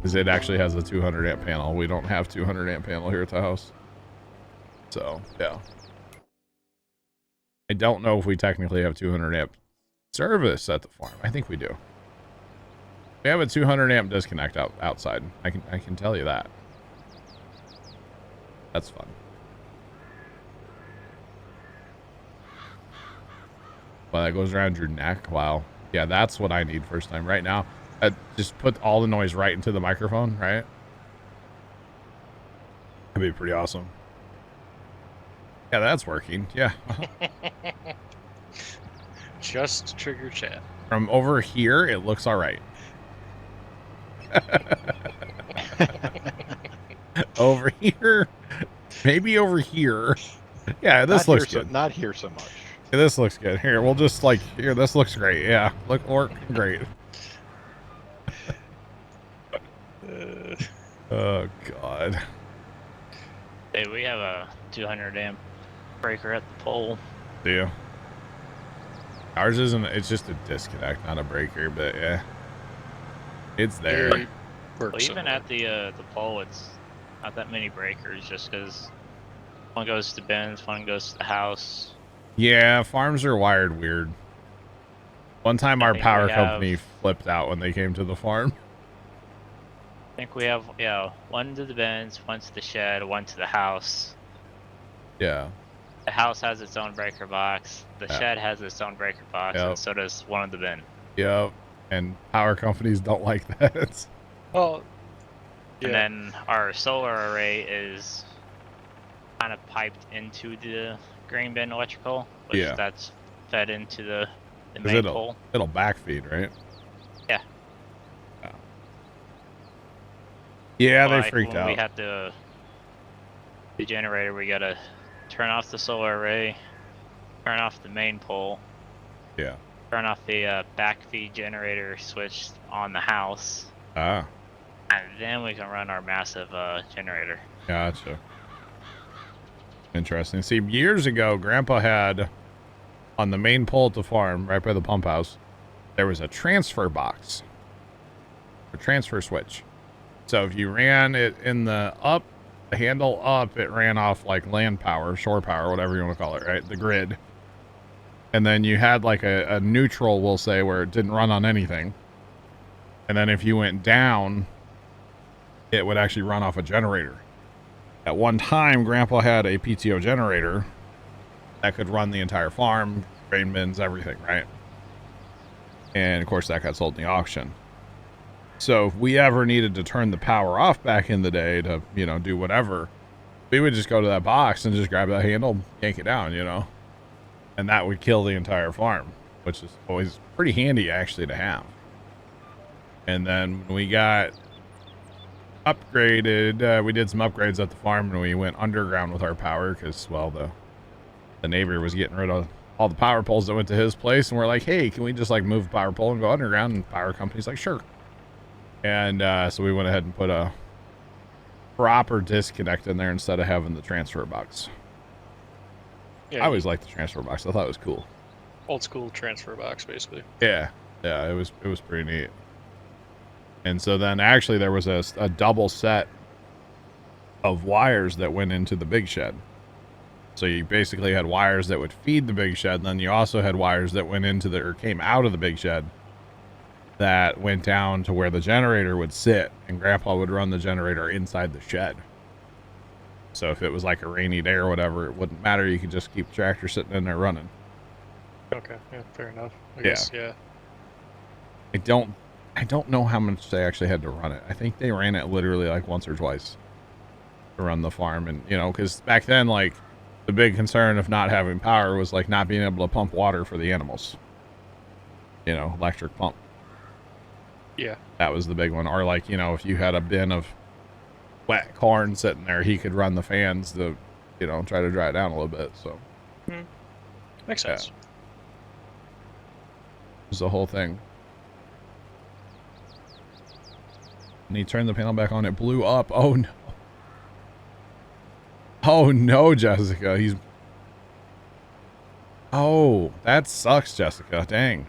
Because it actually has a 200 amp panel. We don't have 200 amp panel here at the house. So, yeah. I don't know if we technically have 200 amp service at the farm. I think we do. We have a 200 amp disconnect outside. I can tell you that. That's fun. Well, that goes around your neck. Wow. Yeah, that's what I need first time. Right now, just put all the noise right into the microphone, right? That'd be pretty awesome. Yeah, that's working. Yeah. Just trigger chat. From over here, it looks all right. Over here, maybe over here. Yeah, this looks good. Not here so much. Yeah, this looks good. Here, we'll just like here. This looks great. Yeah, work great. Oh God. Hey, we have a 200 amp breaker at the pole. Do you? Ours isn't. It's just a disconnect, not a breaker. But yeah, it's there. Well, even at the pole, it's not that many breakers. Just because one goes to bins, one goes to the house. Yeah, farms are wired weird. One time our power company flipped out when they came to the farm. I think we have, yeah, one to the bins, one to the shed, one to the house. Yeah. The house has its own breaker box. The shed has its own breaker box, and so does one of the bin. Yep. And power companies don't like that. Well, yeah. And then our solar array is kind of piped into the grain bin electrical, which that's fed into the main pole. It'll backfeed, right? Yeah. Yeah, they freaked out. We had the generator. We gotta turn off the solar array, turn off the main pole. Yeah. Turn off the backfeed generator switch on the house. Ah. And then we can run our massive generator. Gotcha. Interesting. See, years ago, Grandpa had on the main pole at the farm, right by the pump house, there was a transfer box, a transfer switch. So if you ran it in the handle up, it ran off like land power, shore power, whatever you want to call it, right? The grid. And then you had like a neutral, we'll say, where it didn't run on anything. And then if you went down, it would actually run off a generator. At one time, Grandpa had a PTO generator that could run the entire farm, grain bins, everything, right? And of course, that got sold in the auction. So if we ever needed to turn the power off back in the day to, you know, do whatever, we would just go to that box and just grab that handle, yank it down, you know? And that would kill the entire farm, which is always pretty handy actually to have. And then when we got upgraded, we did some upgrades at the farm and we went underground with our power because, well, the neighbor was getting rid of all the power poles that went to his place. And we're like, hey, can we just like move the power pole and go underground? And the power company's like, sure. And so we went ahead and put a proper disconnect in there instead of having the transfer box. Yeah, I always liked the transfer box. I thought it was cool. Old school transfer box, basically. Yeah, it was pretty neat. And so then actually there was a double set of wires that went into the big shed. So you basically had wires that would feed the big shed, and then you also had wires that went into or came out of the big shed that went down to where the generator would sit, and Grandpa would run the generator inside the shed. So if it was like a rainy day or whatever, it wouldn't matter. You could just keep the tractor sitting in there running. Okay, yeah, fair enough. I guess, yeah. I don't know how much they actually had to run it. I think they ran it literally like once or twice to run the farm. And, you know, because back then, like, the big concern of not having power was, like, not being able to pump water for the animals. You know, electric pump. Yeah. That was the big one. Or, like, you know, if you had a bin of wet corn sitting there, he could run the fans to, you know, try to dry it down a little bit. So. Makes sense. It was the whole thing. And he turned the panel back on. It blew up. Oh, no. Oh, no, Jessica. Oh, that sucks, Jessica. Dang.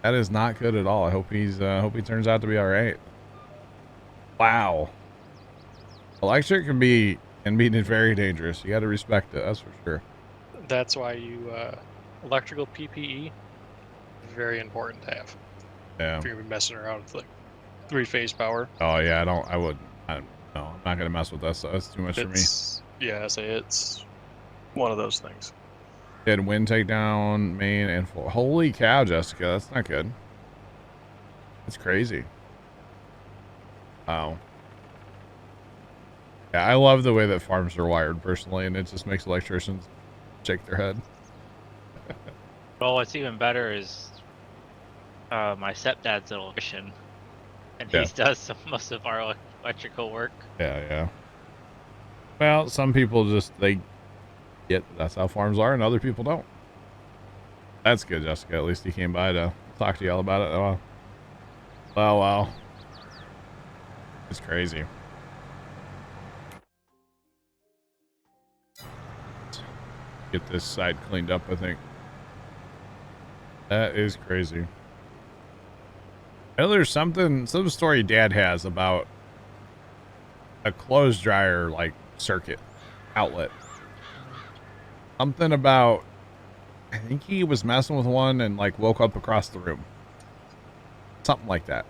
That is not good at all. I hope he turns out to be all right. Wow. Electric can be very dangerous. You got to respect it. That's for sure. That's why you electrical PPE very important to have. Yeah. If you're gonna be messing around with like 3-phase power. Oh yeah. No, I'm not gonna mess with that. So that's too much for me. Yeah, I say it's one of those things. Did wind takedown, main, and full. Holy cow, Jessica. That's not good. That's crazy. Wow. Yeah, I love the way that farms are wired personally, and it just makes electricians shake their head. Well, what's even better is my stepdad's an electrician, and Yeah. he does most of our electrical work. Yeah. Well, some people just, that's how farms are, and other people don't. That's good, Jessica. At least he came by to talk to you all about it. Oh, wow. It's crazy. Get this side cleaned up, I think. That is crazy. I know there's some story Dad has about a clothes dryer, like, circuit outlet. Something about, I think he was messing with one and, like, woke up across the room. Something like that.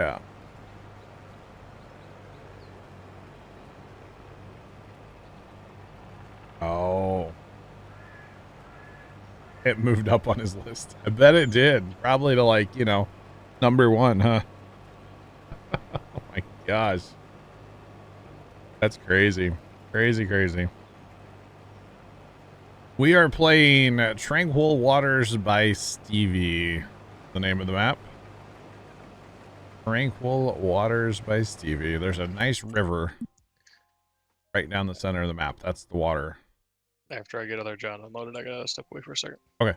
Yeah. Oh. It moved up on his list. I bet it did. Probably to, like, number 1, huh? Oh my gosh. That's crazy. Crazy. We are playing Tranquil Waters by Stevie. The name of the map. Tranquil Waters by Stevie. There's a nice river right down the center of the map. That's the water. After I get other John unloaded, I gotta step away for a second. Okay.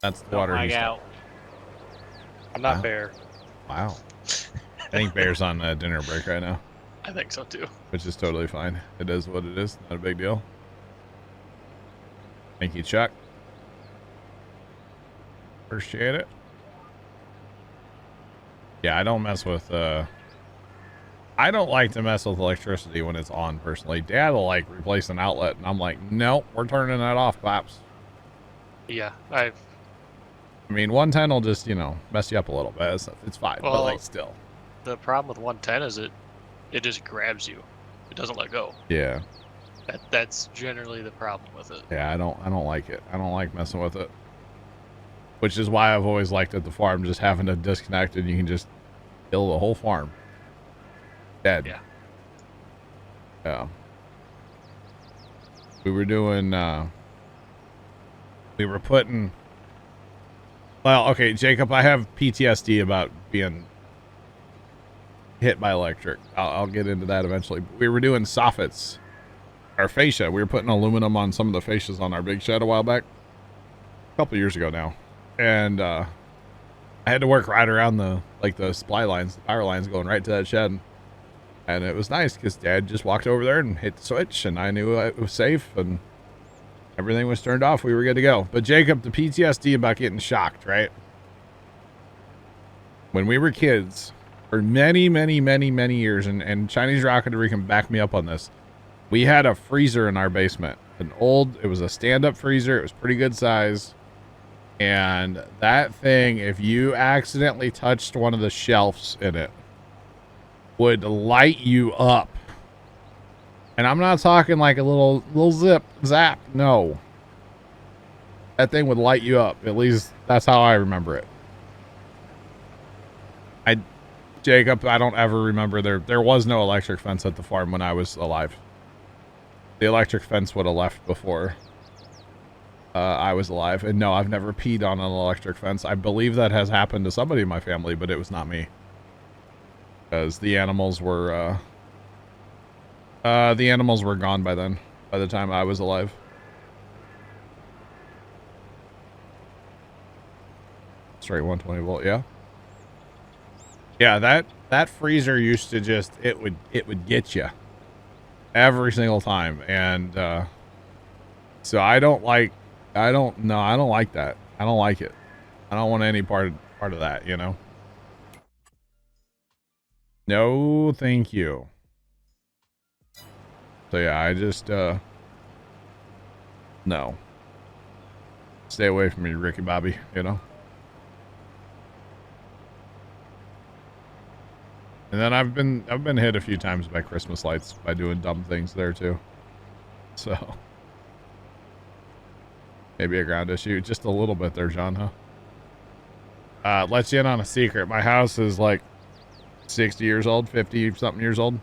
That's the water. Hang out. I'm not Wow. Bear. Wow. I think Bear's on dinner break right now. I think so too. Which is totally fine. It is what it is. Not a big deal. Thank you, Chuck. Appreciate it. Yeah, I don't mess with I don't like to mess with electricity when it's on personally. Dad will like replace an outlet and I'm like, nope, we're turning that off, Pops. Yeah, I mean, 110 will just, mess you up a little bit. It's fine, but Well, like still. the problem with 110 is it just grabs you. It doesn't let go. Yeah. That's generally the problem with it. Yeah, I don't like it. I don't like messing with it. Which is why I've always liked at the farm just having to disconnect and you can just kill the whole farm. Dead. Yeah. We were doing we were putting, well, okay, Jacob, I have PTSD about being hit by electric. I'll get into that eventually. We were doing soffits, our fascia. We were putting aluminum on some of the fascias on our big shed a while back, a couple years ago now, and I had to work right around the supply lines, the power lines going right to that shed, and it was nice because Dad just walked over there and hit the switch, and I knew it was safe and everything was turned off. We were good to go. But Jacob, the PTSD about getting shocked, right? When we were kids, for many years, and Chinese Rocketry can back me up on this, we had a freezer in our basement. It was a stand-up freezer. It was pretty good size. And that thing, if you accidentally touched one of the shelves in it, would light you up. And I'm not talking like a little zap. No. That thing would light you up. At least that's how I remember it. Jacob, I don't ever remember there was no electric fence at the farm when I was alive. The electric fence would have left before I was alive. And no, I've never peed on an electric fence. I believe that has happened to somebody in my family, but it was not me. Because the animals were gone by then, by the time I was alive. Straight 120 volt, yeah. Yeah, that freezer used to just, it would get you every single time. And so I don't like that. I don't like it. I don't want any part of that, No, thank you. So yeah, I just no. Stay away from me, Ricky Bobby, you know? And then I've been hit a few times by Christmas lights by doing dumb things there too. So maybe a ground issue. Just a little bit there, John, huh? Let you in on a secret. My house is like 60 years old, 50 something years old.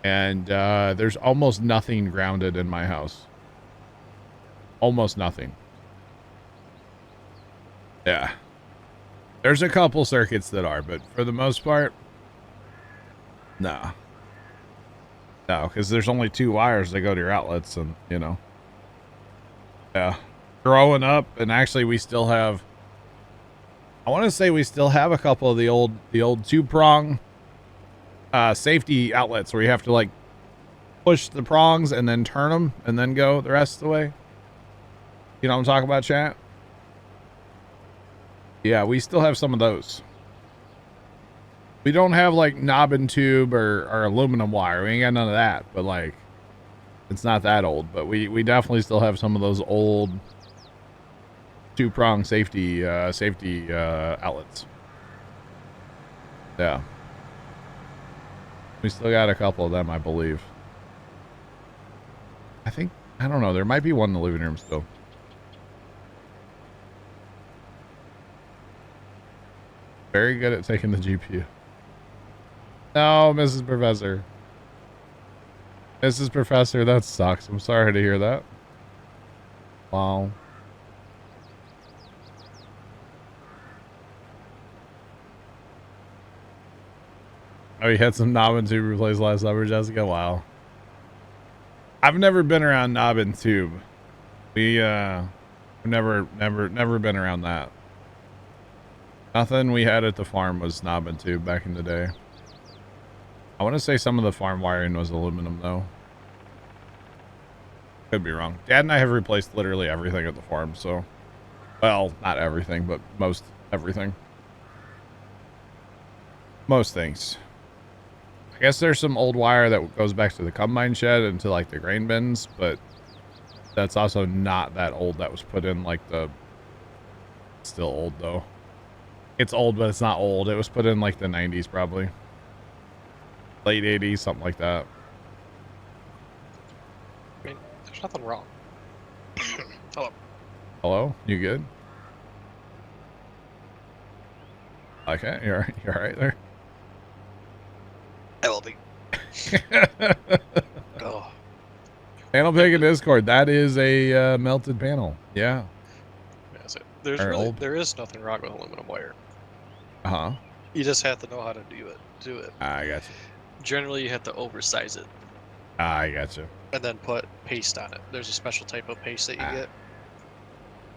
And there's almost nothing grounded in my house. Almost nothing. Yeah. There's a couple circuits that are, but for the most part, no. No, because there's only 2 wires that go to your outlets, and, you know. Yeah. Growing up, and actually we still have, I want to say we still have a couple of the old 2-prong safety outlets where you have to, like, push the prongs and then turn them and then go the rest of the way. You know what I'm talking about, chat? Yeah, we still have some of those. We don't have like knob and tube or aluminum wire. We ain't got none of that, but like it's not that old, but we definitely still have some of those old 2-prong safety outlets. Yeah. We still got a couple of them, I believe. I don't know, there might be one in the living room still. Very good at taking the GPU. No, Mrs. Professor. Mrs. Professor, that sucks. I'm sorry to hear that. Wow. Oh, you had some knob and tube replaced last summer, Jessica? Wow. I've never been around knob and tube. We, never been around that. Nothing we had at the farm was knob and tube back in the day. I want to say some of the farm wiring was aluminum, though. Could be wrong. Dad and I have replaced literally everything at the farm, so... Well, not everything, but most everything. Most things. I guess there's some old wire that goes back to the combine shed and to, like, the grain bins, but... That's also not that old. That was put in, like, the... Still old, though. It's old, but it's not old. It was put in, like, the 90s, probably. Late 80s, something like that. I mean, there's nothing wrong. Hello. Hello? You good? Okay, you're all right there? I will be. Oh. Panel pick in Discord. That is a melted panel. Yeah. There is nothing wrong with aluminum wire. Uh-huh. You just have to know how to do it. I got you. Generally, you have to oversize it. I got you. And then put paste on it. There's a special type of paste that you get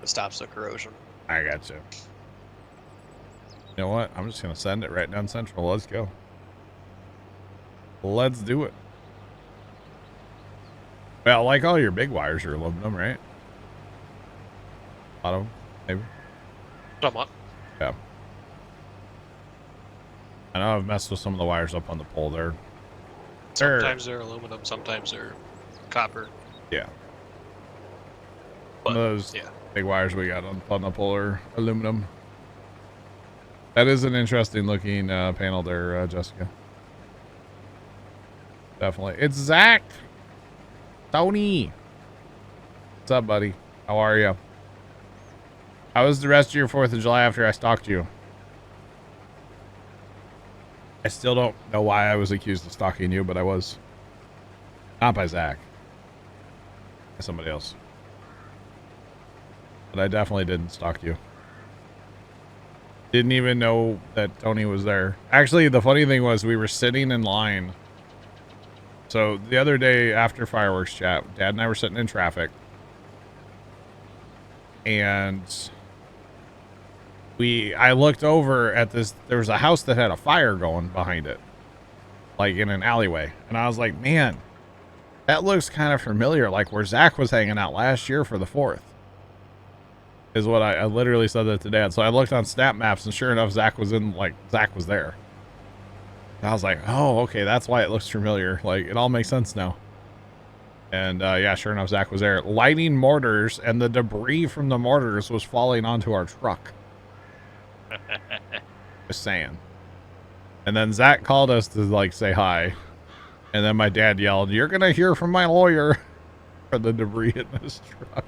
that stops the corrosion. I got you. You know what? I'm just going to send it right down central. Let's go. Let's do it. Well, like all your big wires are aluminum, right? A lot of them, maybe? Somewhat. Yeah. I know I've messed with some of the wires up on the pole there. Sometimes they're aluminum, sometimes they're copper. Yeah. But, some of those yeah. big wires we got on the pole are aluminum. That is an interesting looking panel there, Jessica. Definitely. It's Zach! Tony! What's up, buddy? How are you? How was the rest of your 4th of July after I stalked you? I still don't know why I was accused of stalking you, but I was. Not by Zach. By somebody else. But I definitely didn't stalk you. Didn't even know that Tony was there. Actually, the funny thing was we were sitting in line. So the other day after fireworks chat, Dad and I were sitting in traffic. And I looked over at this, there was a house that had a fire going behind it. Like in an alleyway. And I was like, man, that looks kind of familiar. Like where Zach was hanging out last year for the 4th. Is what I literally said that to Dad. So I looked on Snap Maps and sure enough, Zach was there. And I was like, oh, okay, that's why it looks familiar. Like, it all makes sense now. And yeah, sure enough, Zach was there lighting mortars, and the debris from the mortars was falling onto our truck. Just saying. And then Zach called us to like say hi. And then my dad yelled, "You're going to hear from my lawyer," for the debris in this truck.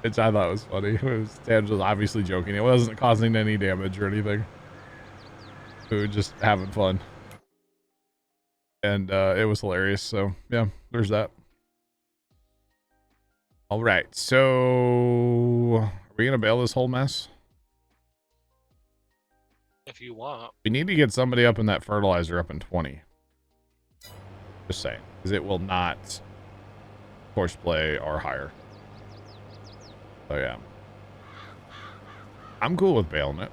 Which I thought was funny. Dad was obviously joking. It wasn't causing any damage or anything. We were just having fun. And it was hilarious. So, yeah, there's that. All right. So, are we going to bail this whole mess? If you want. We need to get somebody up in that fertilizer up in 20. Just saying. Because it will not horseplay or higher. So, yeah. I'm cool with bailing it.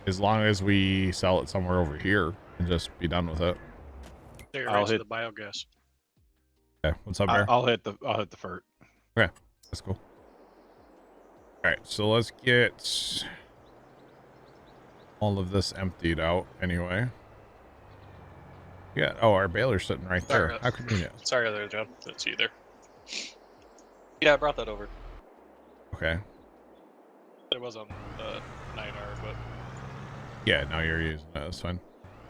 As long as we sell it somewhere over here and just be done with it. I'll hit the biogas. Okay, what's up, Bear? I'll hit the FERT. Okay, that's cool. All right, so let's get all of this emptied out anyway. Yeah. Oh, our baler's sitting right there. How convenient. Sorry there, John. Didn't see you there. Yeah, I brought that over. Okay. It was on 9R, but yeah, now you're using it. That's fine.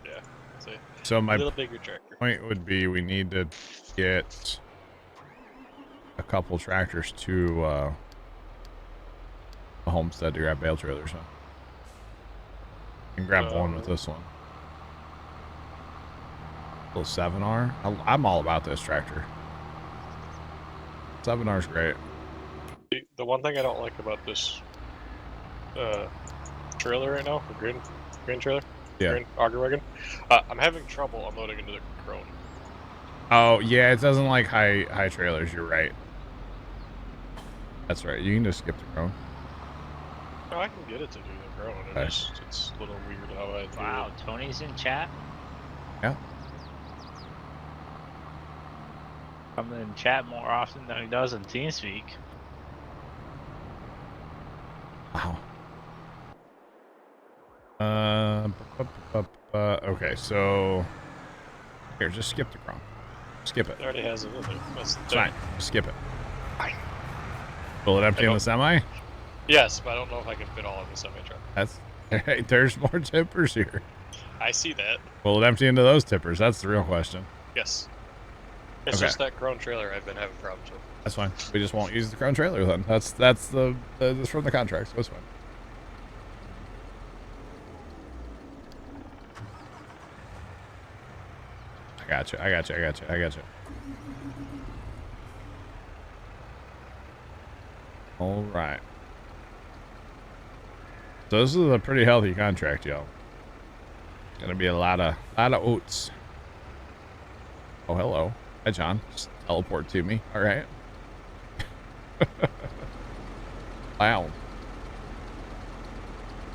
yeah. See. So my a little bigger tractor. Point would be we need to get a couple tractors to the homestead to grab bale trailers. Huh? And grab one with this one. Little 7R. I'm all about this tractor. 7R's great. The one thing I don't like about this trailer right now, the grain trailer, grain auger wagon, I'm having trouble unloading into the Crone. Oh yeah, it doesn't like high trailers. You're right. That's right. You can just skip the Crone. No, I can get it to do the Crone. Okay. It's a little weird how I do Wow, it. Tony's in chat. Yeah. Coming in chat more often than he does in TeamSpeak. Wow. Okay, so here, just skip the Crone. Skip it. It already has it in there. That's the It's thing. fine. Just skip it. Fine. Will it empty in the semi? Yes, but I don't know if I can fit all in the semi-truck. That's hey, there's more tippers here. I see that. Will it empty into those tippers? That's the real question. Yes. It's Okay. just that Crone trailer I've been having problems with. That's fine. We just won't use the Crown trailer then. That's that's from the contract, so it's fine. I got you. All right. So this is a pretty healthy contract, y'all. Gonna be a lot of oats. Oh, hello. Hi, John. Just teleport to me. All right. Wow.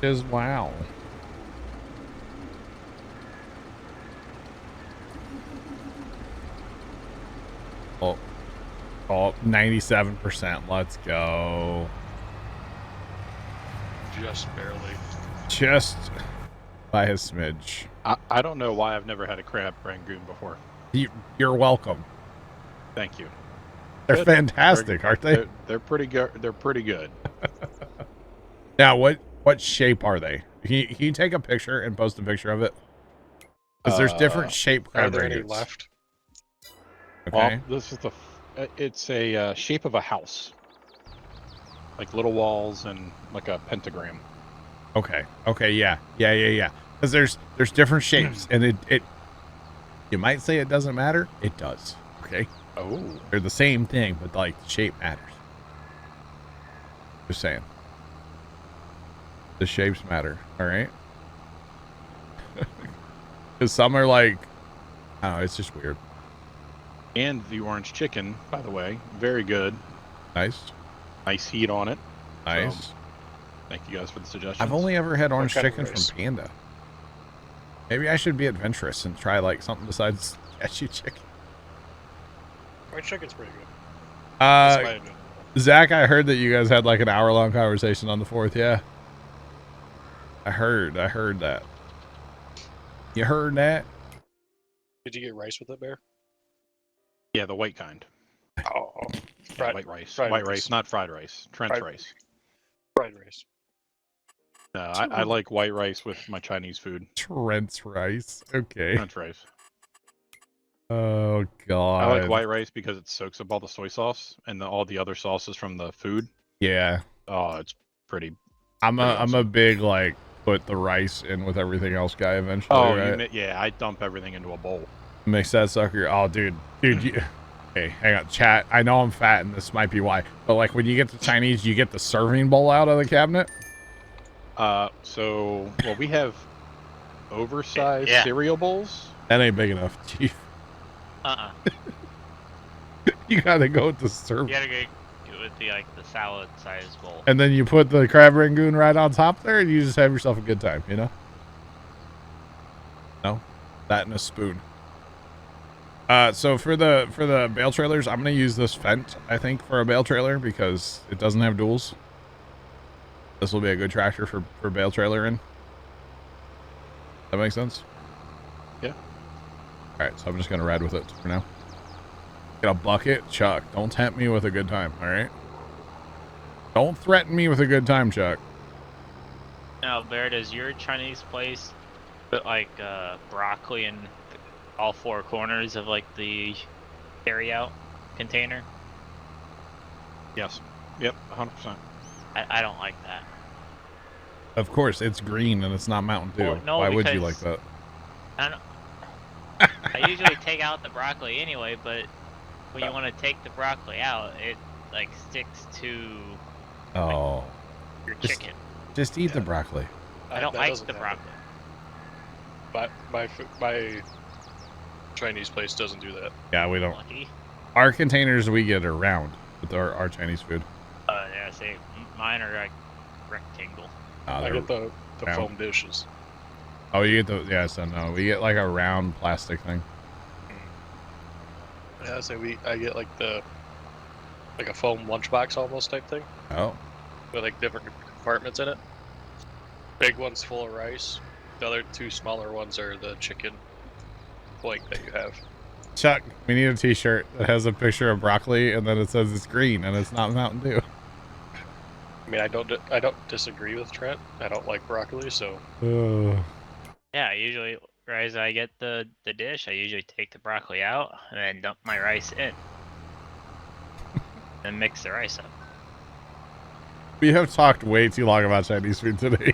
Just wow. Oh, 97%. Let's go. Just barely. Just by a smidge. I don't know why I've never had a crab rangoon before. You're welcome. Thank you. They're Good. fantastic, aren't they? They're pretty good. They're pretty good. Now, what shape are they? Can you take a picture and post a picture of it? Because there's different shape Are crab there any rangoons. left? Okay. Well, this is it's a shape of a house, like little walls and like a pentagram. Okay. Yeah. Because there's different shapes, and it you might say it doesn't matter. It does. Okay. Oh, They're the same thing, but like the shape matters. Just saying. The shapes matter. All right. Because some are like, I don't know. It's just weird. and the orange chicken, by the way, very good. Nice. Nice heat on it. Nice. Thank you guys for the suggestion. I've only ever had orange kind of chicken rice? from Panda. Maybe I should be adventurous and try like something besides cashew chicken. Orange chicken's pretty good. That's my opinion. Zach, I heard that you guys had like an hour-long conversation on the 4th. Yeah. I heard that. You heard that? Did you get rice with it, Bear? Yeah, the white kind. Oh, Yeah, white rice. fried White rice. rice, not fried rice. Trent's Fried- rice. fried rice. No, I like white rice with my Chinese food. Trent's rice. Okay. Trent's rice. Oh god. I like white rice because it soaks up all the soy sauce and all the other sauces from the food. Yeah. Oh, it's pretty. I'm Pretty a awesome. big like put the rice in with everything else guy eventually. Oh, right? yeah, I dump everything into a bowl. Mix that sucker. Oh, dude. You, okay, hang on, chat. I know I'm fat, and this might be why. But like when you get the Chinese, you get the serving bowl out of the cabinet. So we have oversized Yeah. cereal bowls. That ain't big enough, Chief. You gotta go with the You serving. gotta go with the the salad size bowl. And then you put the crab rangoon right on top there, and you just have yourself a good time, you know? No? That and a spoon. So for the bale trailers, I'm gonna use this Fendt, I think, for a bale trailer because it doesn't have duals. This will be a good tractor for bale trailer in. That makes sense? Yeah. Alright, so I'm just gonna ride with it for now. Get a bucket, Chuck. Don't tempt me with a good time, alright? Don't threaten me with a good time, Chuck. Now, Bear, does your Chinese place put like broccoli in all four corners of like the carry-out container? Yes. Yep. 100%. I don't like that. Of course, it's green and it's not Mountain Dew. Well, no, Why would you like because- that? I don't. I usually take out the broccoli anyway, but when you want to take the broccoli out, it like sticks to Oh, your Just- chicken. just eat the broccoli. I don't That like doesn't the happen. broccoli. My Chinese place doesn't do that. Yeah, we don't. Lucky. Our containers we get are round with our Chinese food. Yeah, see, mine are like rectangle. I get the round. foam dishes. Oh, you get the, yeah, so no, we get like a round plastic thing. Yeah, I get like a foam lunchbox almost type thing Oh, with like different compartments in it. Big one's full of rice. The other two smaller ones are the chicken plate that you have. Chuck, we need a t-shirt that has a picture of broccoli and then it says it's green and it's not Mountain Dew. I mean, I don't disagree with Trent. I don't like broccoli, so Yeah, usually, as I get the dish, I usually take the broccoli out and then dump my rice in. And mix the rice up. we have talked way too long about Chinese food today.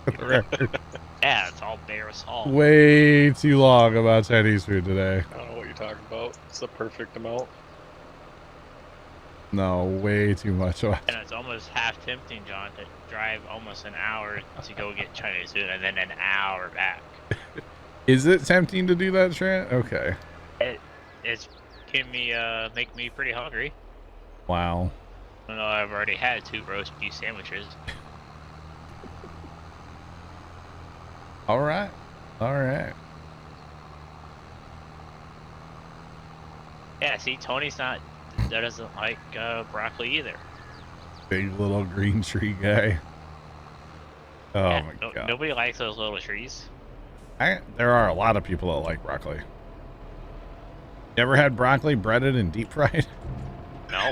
For the record. Yeah, it's all Bear's fault. Way too long about Chinese food today. I don't know what you're talking about. It's the perfect amount. No, way too much. And it's almost half tempting, John, to drive almost an hour to go get Chinese food and then an hour back. Is it tempting to do that, Trent? Okay. It's can make me pretty hungry. Wow. Even though I've already had 2 roast beef sandwiches. All right. All right. Yeah, see, Tony's that doesn't like broccoli either. Big little green tree guy. Oh Yeah, my god. Nobody likes those little trees. There are a lot of people that like broccoli. You ever had broccoli breaded and deep fried? No.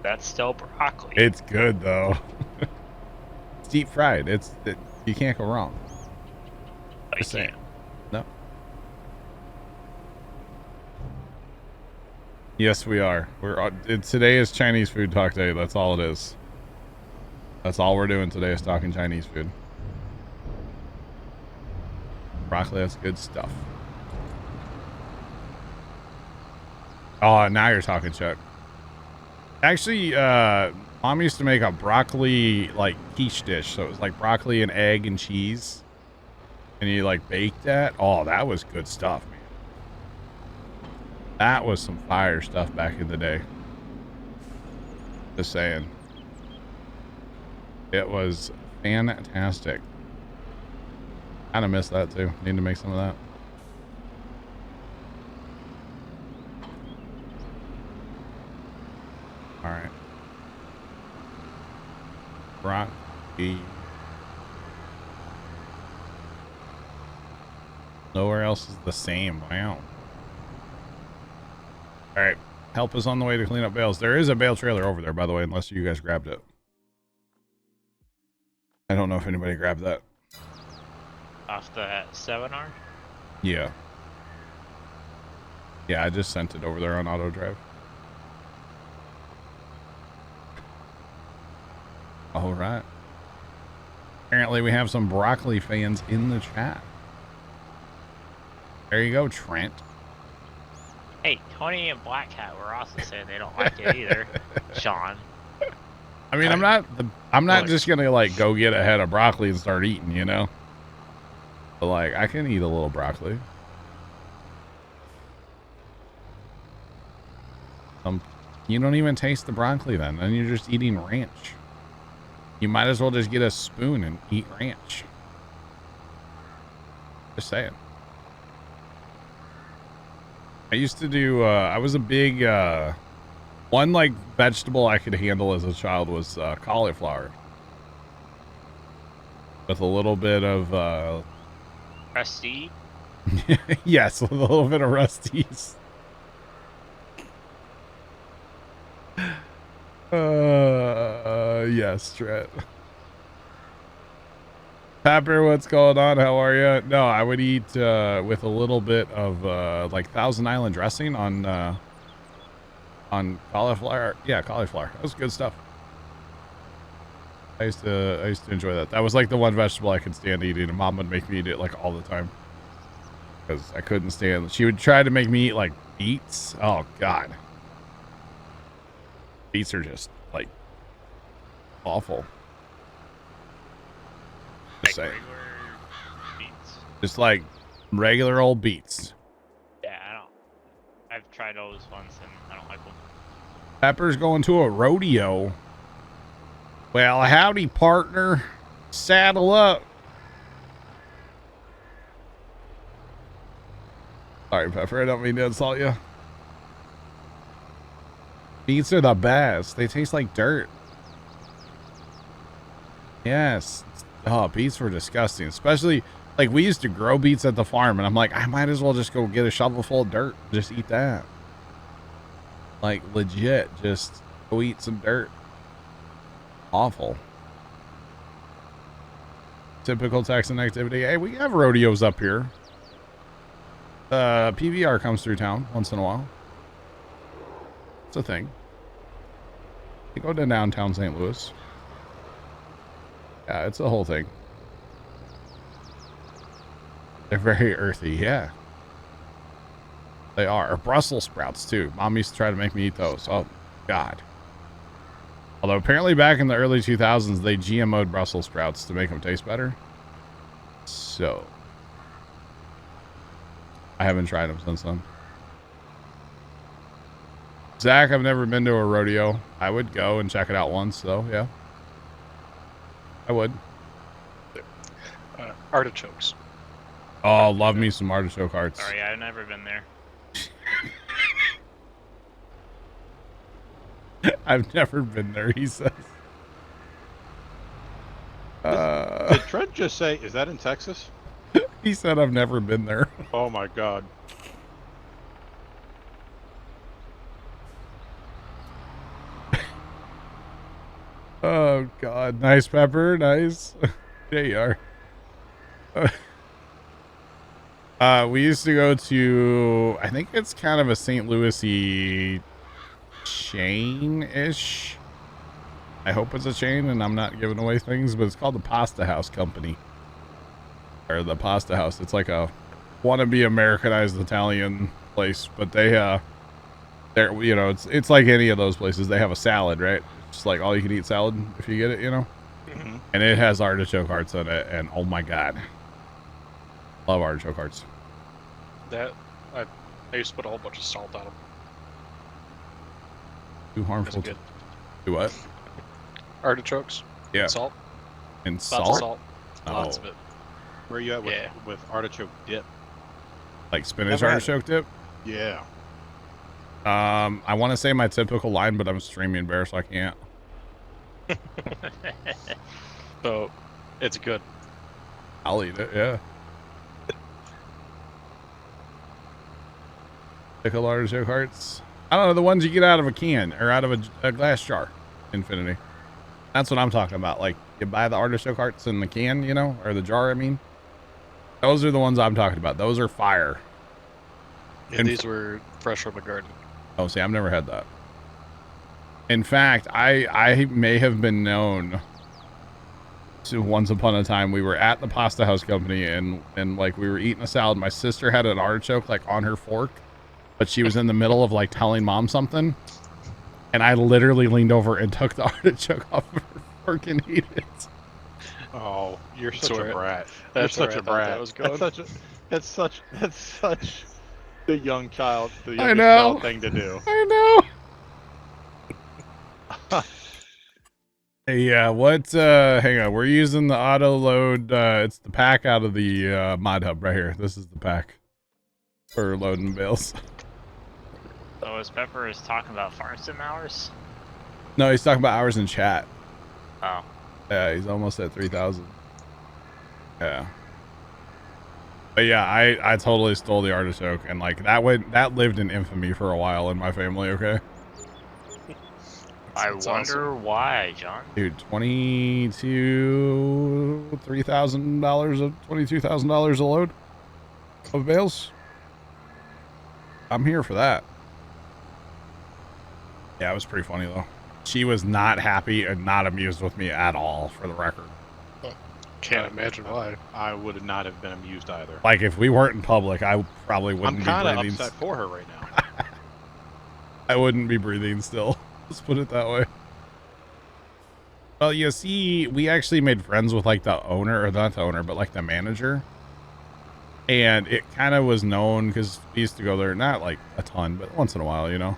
That's still broccoli. It's good though. It's deep fried. You can't go wrong. I Just saying. can't. No. Yes, we are. Today is Chinese food talk day. That's all it is. That's all we're doing today is talking Chinese food. Broccoli, that's good stuff. Oh, now you're talking, Chuck. Actually, Mom used to make a broccoli like quiche dish. So it was like broccoli and egg and cheese. And you like bake that. Oh, that was good stuff, man. That was some fire stuff back in the day. Just saying. It was fantastic. Kind of miss that too. Need to make some of that. All right. Broccoli. Nowhere else is the same. Wow. All right. Help is on the way to clean up bales. There is a bale trailer over there, by the way, unless you guys grabbed it. I don't know if anybody grabbed that. Off the 7R? Yeah. Yeah, I just sent it over there on auto drive. All right. Apparently we have some broccoli fans in the chat. There you go, Trent. Hey, Tony and Black Hat were also saying they don't like it either. Sean. I mean, I'm not just gonna like go get a head of broccoli and start eating, you know. But like, I can eat a little broccoli. You don't even taste the broccoli then, and you're just eating ranch. You might as well just get a spoon and eat ranch. Just saying. I used to do, I was a big, one like vegetable I could handle as a child was cauliflower. With a little bit of, Rusty? yes, with a little bit of Rusty's. Yes, Trent. Pepper, what's going on? How are you? No, I would eat with a little bit of like Thousand Island dressing on cauliflower. Yeah, cauliflower. That was good stuff. I used to enjoy that. That was like the one vegetable I could stand eating, and Mom would make me eat it like all the time because I couldn't stand. She would try to make me eat like beets. Oh God, beets are just like awful. Like Say. regular beets. Just like regular old beets. Yeah, I've tried those once and I don't like them. Pepper's going to a rodeo. Well, howdy, partner. Saddle up. Sorry, Pepper. I don't mean to insult you. Beets are the best. They taste like dirt. Yes. Oh, beets were disgusting. Especially, like, we used to grow beets at the farm, and I'm like, I might as well just go get a shovel full of dirt. Just eat that. Like, legit. Just go eat some dirt. Awful. Typical Texan activity. Hey, we have rodeos up here. PVR comes through town once in a while. It's a thing. They go to downtown St. Louis. Yeah, it's a whole thing. They're very earthy, yeah. They are. Brussels sprouts, too. Mom used to try to make me eat those. Oh, God. Although apparently back in the early 2000s, they GMO'd Brussels sprouts to make them taste better. So, I haven't tried them since then. Zach, I've never been to a rodeo. I would go and check it out once, though, yeah. I would. Artichokes. Oh, love me some artichoke hearts. Sorry, I've never been there. I've never been there, he says. Did Trent just say, is that in Texas? He said I've never been there. Oh my God. Oh, God. Nice, Pepper. Nice. There you are. We used to go to, I think it's kind of a St. Louis-y chain-ish. I hope it's a chain and I'm not giving away things, but it's called the Pasta House Company. Or the Pasta House. It's like a wannabe Americanized Italian place, but they're, you know, it's like any of those places. They have a salad, right? Just like all you can eat salad if you get it, you know? Mm-hmm. And it has artichoke hearts in it, and oh my God. Love artichoke hearts. That I used to put a whole bunch of salt on them. Too harmful That's to good. do what? Artichokes. Yeah. And salt. And Lots salt? of salt. Lots Oh. of it. Where are you at with, Yeah. with artichoke dip? Like spinach Never had it. artichoke dip? Yeah. I want to say my typical line, but I'm streaming bear, so I can't. So, it's good. I'll eat it, yeah. Pickled artichoke hearts. I don't know, the ones you get out of a can or out of a glass jar. Infinity. That's what I'm talking about. Like, you buy the artichoke hearts in the can, you know, or the jar, I mean. Those are the ones I'm talking about. Those are fire. Yeah, these were fresh from the garden. Oh, see, I've never had that. In fact, I may have been known to once upon a time we were at the pasta house company and like we were eating a salad. My sister had an artichoke like on her fork, but she was in the middle of like telling mom something. And I literally leaned over and took the artichoke off of her fork and ate it. Oh, you're That's such a where- brat. That's You're where such I a thought brat. that was going. That's such the young child, the I youngest know. child thing to do. I know. Hey, yeah, hang on, we're using the auto load, it's the pack out of the mod hub right here. This is the pack for loading bales. So is Pepper is talking about farm sim hours? No, he's talking about hours in chat. Oh. Yeah, he's almost at 3,000. Yeah. But yeah, I totally stole the artichoke, and like that lived in infamy for a while in my family, okay? I That's wonder awesome. why, John. Dude, $22,000 a load of bales. I'm here for that. Yeah, it was pretty funny though. She was not happy and not amused with me at all, for the record. Can't imagine why. I would not have been amused either. Like if we weren't in public, I probably wouldn't I'm be kind of breathing. upset for her right now. I wouldn't be breathing still. Let's put it that way. Well, you see, we actually made friends with like the owner, or not the owner, but like the manager. And it kind of was known because we used to go there, not like a ton, but once in a while, you know.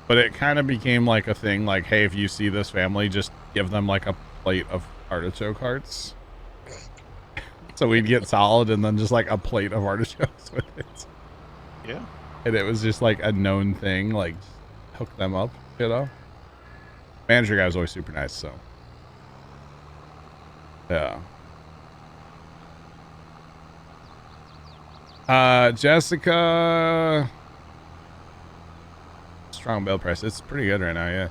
But it kind of became like a thing, like, hey, if you see this family, just give them like a plate of artichoke hearts. So we'd get solid and then just like a plate of artichokes with it. Yeah. And it was just like a known thing, like hook them up, you know. Manager guy was always super nice, so yeah. Jessica, strong bale price. It's pretty good right now, yeah.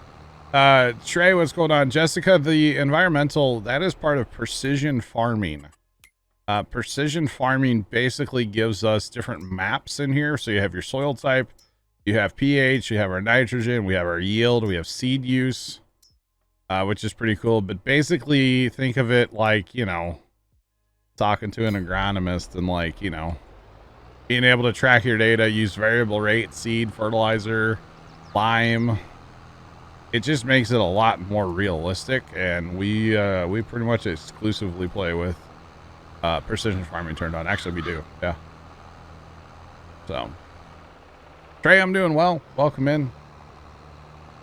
Trey, what's going on? Jessica, the environmental, that is part of precision farming. Precision farming basically gives us different maps in here. So you have your soil type, you have pH, you have our nitrogen, we have our yield, we have seed use, which is pretty cool. But basically think of it like, you know, talking to an agronomist and like, you know, being able to track your data, use variable rate, seed, fertilizer, lime. It just makes it a lot more realistic. And we pretty much exclusively play with precision farming turned on. Actually, we do. Yeah. So, Trey, I'm doing well. Welcome in.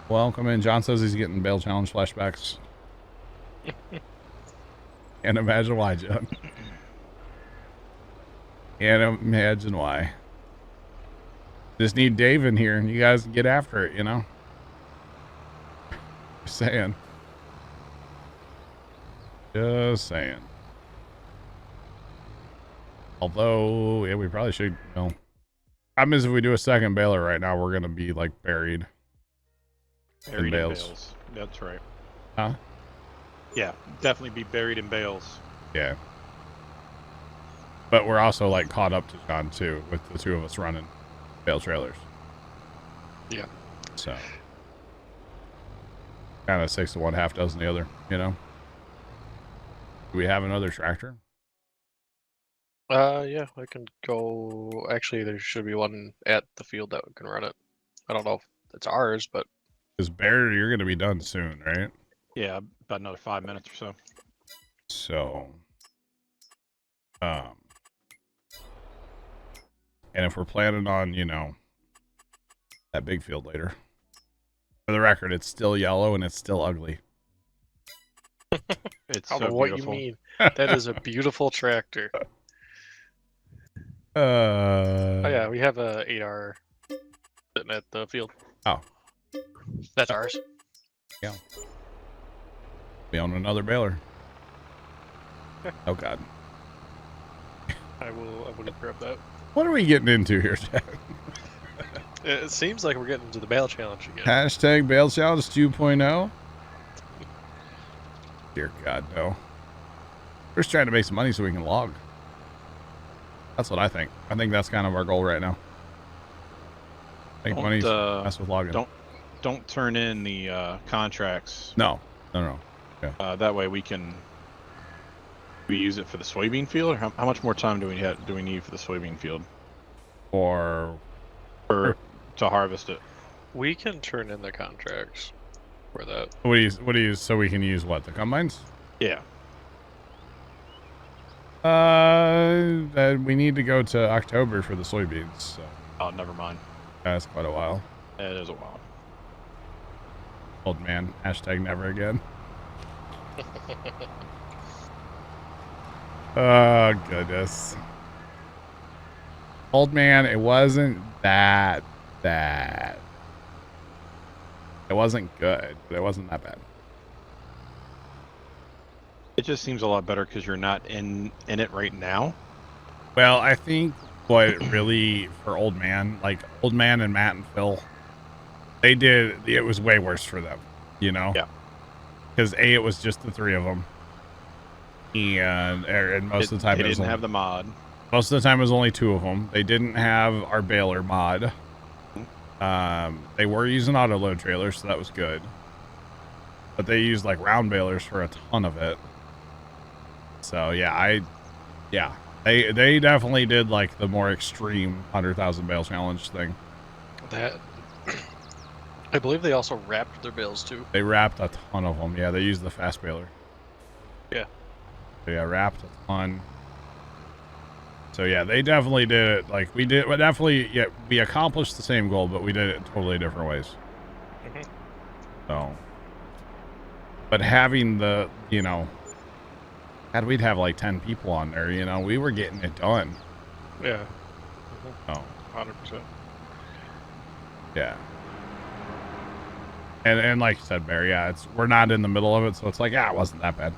Welcome in. John says he's getting Bale Challenge flashbacks. Can't imagine why, John. Can't imagine why. Just need Dave in here and you guys get after it, you know? Just saying. Just saying. Although, yeah, we probably should, you know. Problem is, if we do a second baler right now, we're going to be, like, buried. Buried in bales. bales. That's right. Huh? Yeah, definitely be buried in bales. Yeah. But we're also, like, caught up to John, too, with the two of us running bale trailers. Yeah. So. Kind of 6 to 1, half dozen the other, you know? Do we have another tractor? Yeah, I can go. Actually, there should be one at the field that can run it. I don't know if it's ours, but Because Bear, you're going to be done soon, right? Yeah, about another 5 minutes or so. So, and if we're planning on, you know, that big field later, for the record, it's still yellow and it's still ugly. It's I don't so know what beautiful. you mean. That is a beautiful tractor. Oh yeah, we have a 8R sitting at the field. Oh. That's ours. Yeah. We own another baler. Oh God. I will grab that. What are we getting into here, Chad? It seems like we're getting into the bale challenge again. Hashtag Bale Challenge 2.0. Dear God, no. We're just trying to make some money so we can log. That's what I think. I think that's kind of our goal right now. Make money, mess with logging. Don't turn in the contracts. No. Yeah. That way we use it for the soybean field. Or how much more time do we need for the soybean field? Or to harvest it. We can turn in the contracts for that. what do you so we can use what, the combines? Yeah. We need to go to October for the soybeans. So Oh, never mind. that's quite a while. It is a while. Old man. Hashtag never again. Oh goodness. Old man, it wasn't that bad. It wasn't good, but it wasn't that bad. It just seems a lot better because you're not in it right now. Well, I think what really for Old Man, like Old Man and Matt and Phil, it was way worse for them, you know? Yeah. Because it was just the three of them. And most of the time they didn't have the mod. Most of the time it was only two of them. They didn't have our baler mod. They were using auto load trailers, so that was good. But they used like round balers for a ton of it. So yeah, they definitely did like the more extreme 100,000 bale challenge thing. That I believe they also wrapped their bales too. They wrapped a ton of them. Yeah, they used the fast baler. Yeah. So yeah, wrapped a ton. So yeah, they definitely did it. Like we accomplished the same goal, but we did it totally different ways. Mm-hmm. So, but having the, we'd have like 10 people on there, we were getting it done. Yeah. Oh, 100%. yeah. And like you said, Barry, yeah, we're not in the middle of it, so it's like, it wasn't that bad.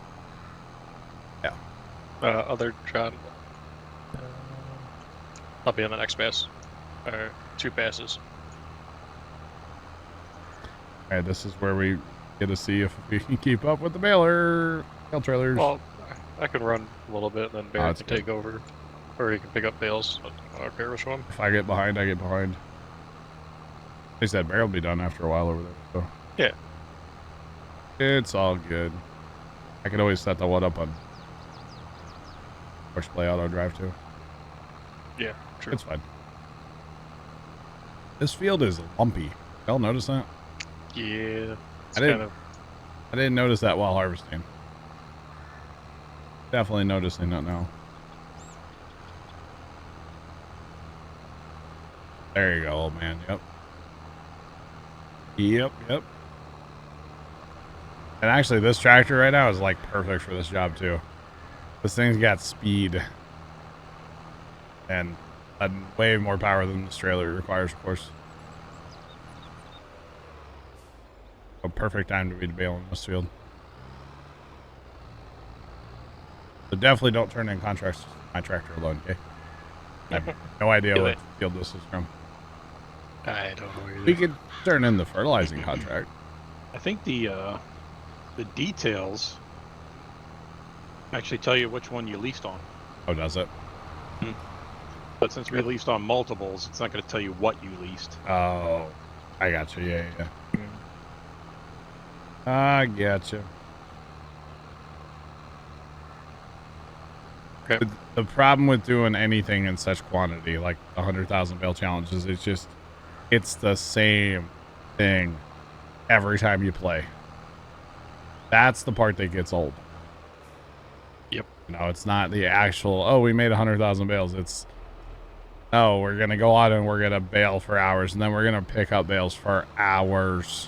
Yeah. Other John. I'll be on the next pass. Or 2 passes. All right, this is where we get to see if we can keep up with the bale trailers. Well, I can run a little bit, and then Barry can good. take over. Or he can pick up bales. I don't care which one. If I get behind, I get behind. They said Barry will be done after a while over there, so. Yeah. It's all good. I could always set the one up on push play auto drive too. Yeah, true. It's fine. This field is lumpy. Y'all notice that? Yeah. I didn't notice that while harvesting. Definitely noticing that now. There you go, old man. Yep. And actually, this tractor right now is like perfect for this job too. This thing's got speed and way more power than this trailer requires, of course. A perfect time to be baling this field. So definitely don't turn in contracts with my tractor alone, okay? I have no idea what field this is from. I don't know either. We could turn in the fertilizing contract. I think the details actually tell you which one you leased on. Oh, does it? But since we leased on multiples, it's not going to tell you what you leased. Oh, I got you. Yeah. I got you. Okay. The problem with doing anything in such quantity, like 100,000 bale challenges, it's the same thing every time you play. That's the part that gets old. Yep. It's not the actual, we made 100,000 bales. It's, we're going to go out and we're going to bale for hours, and then we're going to pick up bales for hours.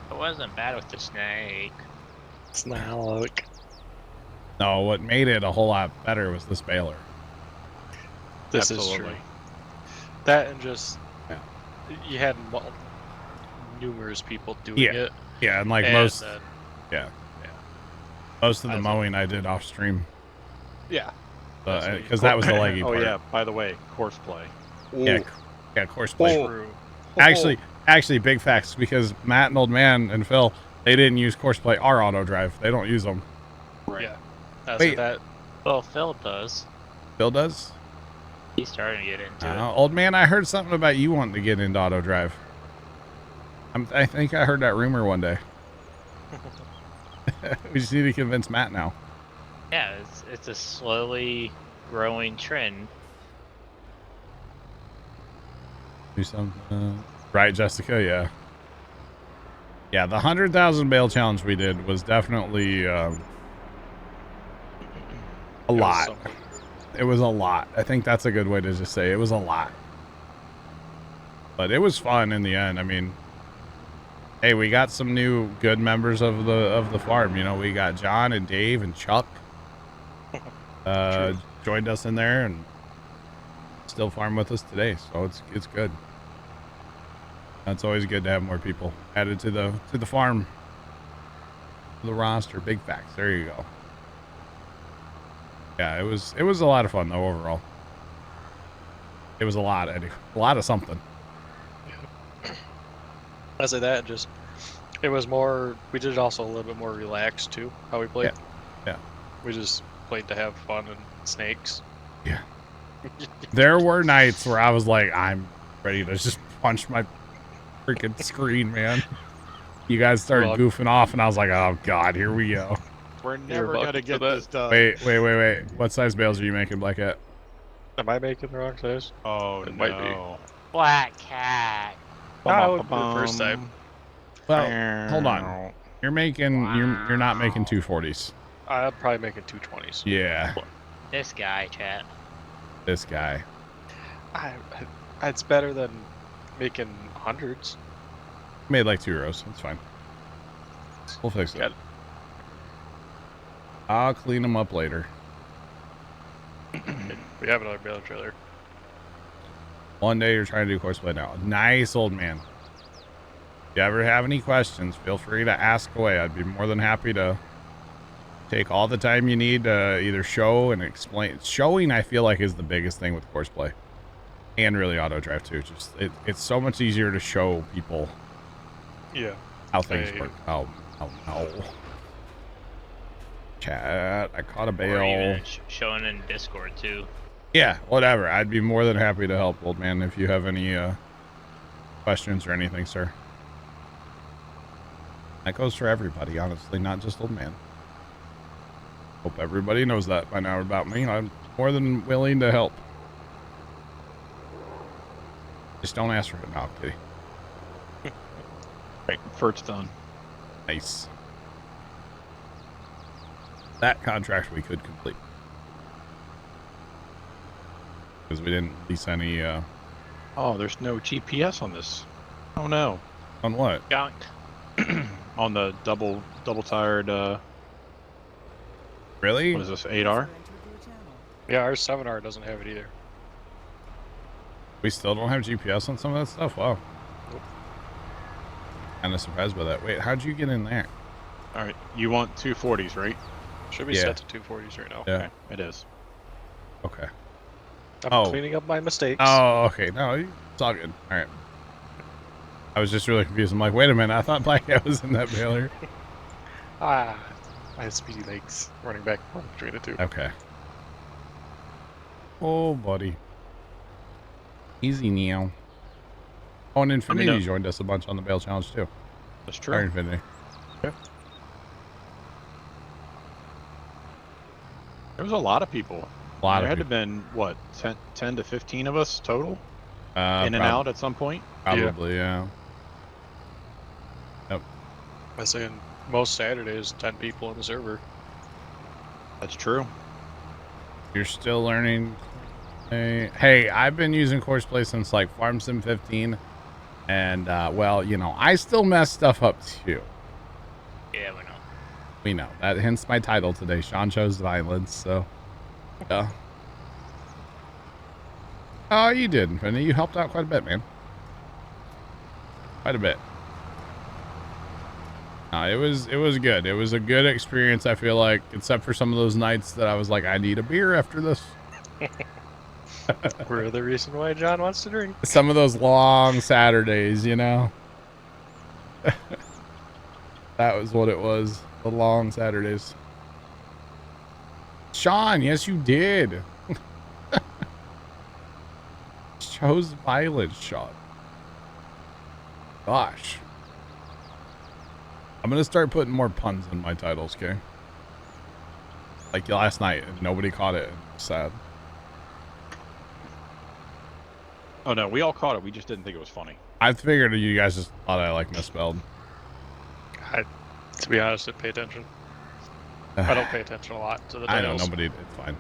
It wasn't bad with the snake. It's not like... No, what made it a whole lot better was this baler. This is true. That and just... Yeah. You had numerous people doing it. Yeah, and like most of the mowing I did off stream. Yeah. Because that was the leggy part. Oh yeah, by the way, course play. Yeah, Yeah, course play. True. Actually, big facts, because Matt and Old Man and Phil, they didn't use course play or auto drive. They don't use them. Yeah. That's Wait. that. Well, Phil does. Phil does? He's starting to get into it. Old Man, I heard something about you wanting to get into auto drive. I think I heard that rumor one day. We just need to convince Matt now. Yeah, it's a slowly growing trend. Do something. Right, Jessica? Yeah. Yeah, the 100,000 bail challenge we did was definitely a lot. It was a lot. I think that's a good way to just say it was a lot. But it was fun in the end. I mean, hey, we got some new good members of the farm. You know, we got John and Dave and Chuck joined us in there and still farm with us today. So it's good. It's always good to have more people added to the farm, to the roster. Big facts. There you go. Yeah, it was a lot of fun though overall. It was a lot, Eddie. A lot of something. I say that just it was more. We did it also a little bit more relaxed too. How we played. Yeah. We just played to have fun and snakes. Yeah. There were nights where I was like, I'm ready to just punch my freaking screen, man. You guys started goofing off, and I was like, oh god, here we go. We're never gonna get this done. Wait. What size bales are you making, Black Cat? Am I making the wrong size? Oh, It no. might be. Black cat. That would be the first time. Well, hold on. You're making you're not making 240s. I'm probably making 220s. Yeah. This guy, chat. This guy. It's better than making hundreds. Made like 2 rows. It's fine. We'll fix it. Got it. I'll clean them up later. We have another baler trailer. One day you're trying to do courseplay now. Nice, Old Man. If you ever have any questions, feel free to ask away. I'd be more than happy to take all the time you need to either show and explain. Showing, I feel like, is the biggest thing with courseplay. And really auto drive too. Just it's so much easier to show people how things work. Oh no. Chat, I caught a Or bail. even showing in Discord too. Yeah, whatever. I'd be more than happy to help, Old Man, if you have any questions or anything, sir. That goes for everybody, honestly, not just Old Man. Hope everybody knows that by now about me. I'm more than willing to help. Just don't ask for it now, kitty. Right, first done. Nice. That contract we could complete. Because we didn't lease any, Oh, there's no GPS on this. Oh no. on what? Gunked. On the double tired, Really? what is this, 8R? Yeah, our 7R doesn't have it either. We still don't have GPS on some of that stuff? Wow. Kind of surprised by that. Wait, how'd you get in there? Alright, you want 240s, right? Should be Yeah. set to 240s right now. Yeah. Okay, it is. Okay. I'm cleaning up my mistakes. Oh, okay. No, it's all good. All right. I was just really confused. I'm like, wait a minute. I thought Black Cat was in that baler. I had speedy legs running back and forth between the two. Okay. Oh, buddy. Easy, Neo. Oh, and Infinity joined us a bunch on the bail challenge, too. That's Or true. Infinity. There was a lot of people. A lot There of had to people. have been, what, 10 to 15 of us total? In and prob- out at some point? Probably, yeah. I was saying most Saturdays, 10 people on the server. That's true. You're still learning. Hey, I've been using Courseplay since like Farm Sim 15. And, well, you know, I still mess stuff up too. Yeah, we know. We know. That hence my title today. Sean chose violence, so. Yeah. Oh, you did, Infinity. You helped out quite a bit, man. Quite a bit. It was good. It was a good experience, I feel like, except for some of those nights that I was like, I need a beer after this. We're the reason why John wants to drink. Some of those long Saturdays, you know. That was what it was. The long Saturdays. Sean, yes, you did. Chose violence, Sean. Gosh. I'm gonna start putting more puns in my titles, okay? Like last night, and nobody caught it. Sad. Oh no, we all caught it. We just didn't think it was funny. I figured you guys just thought I like misspelled. To be honest, I didn't pay attention. I don't pay attention a lot to the I know titles. nobody. It's fine.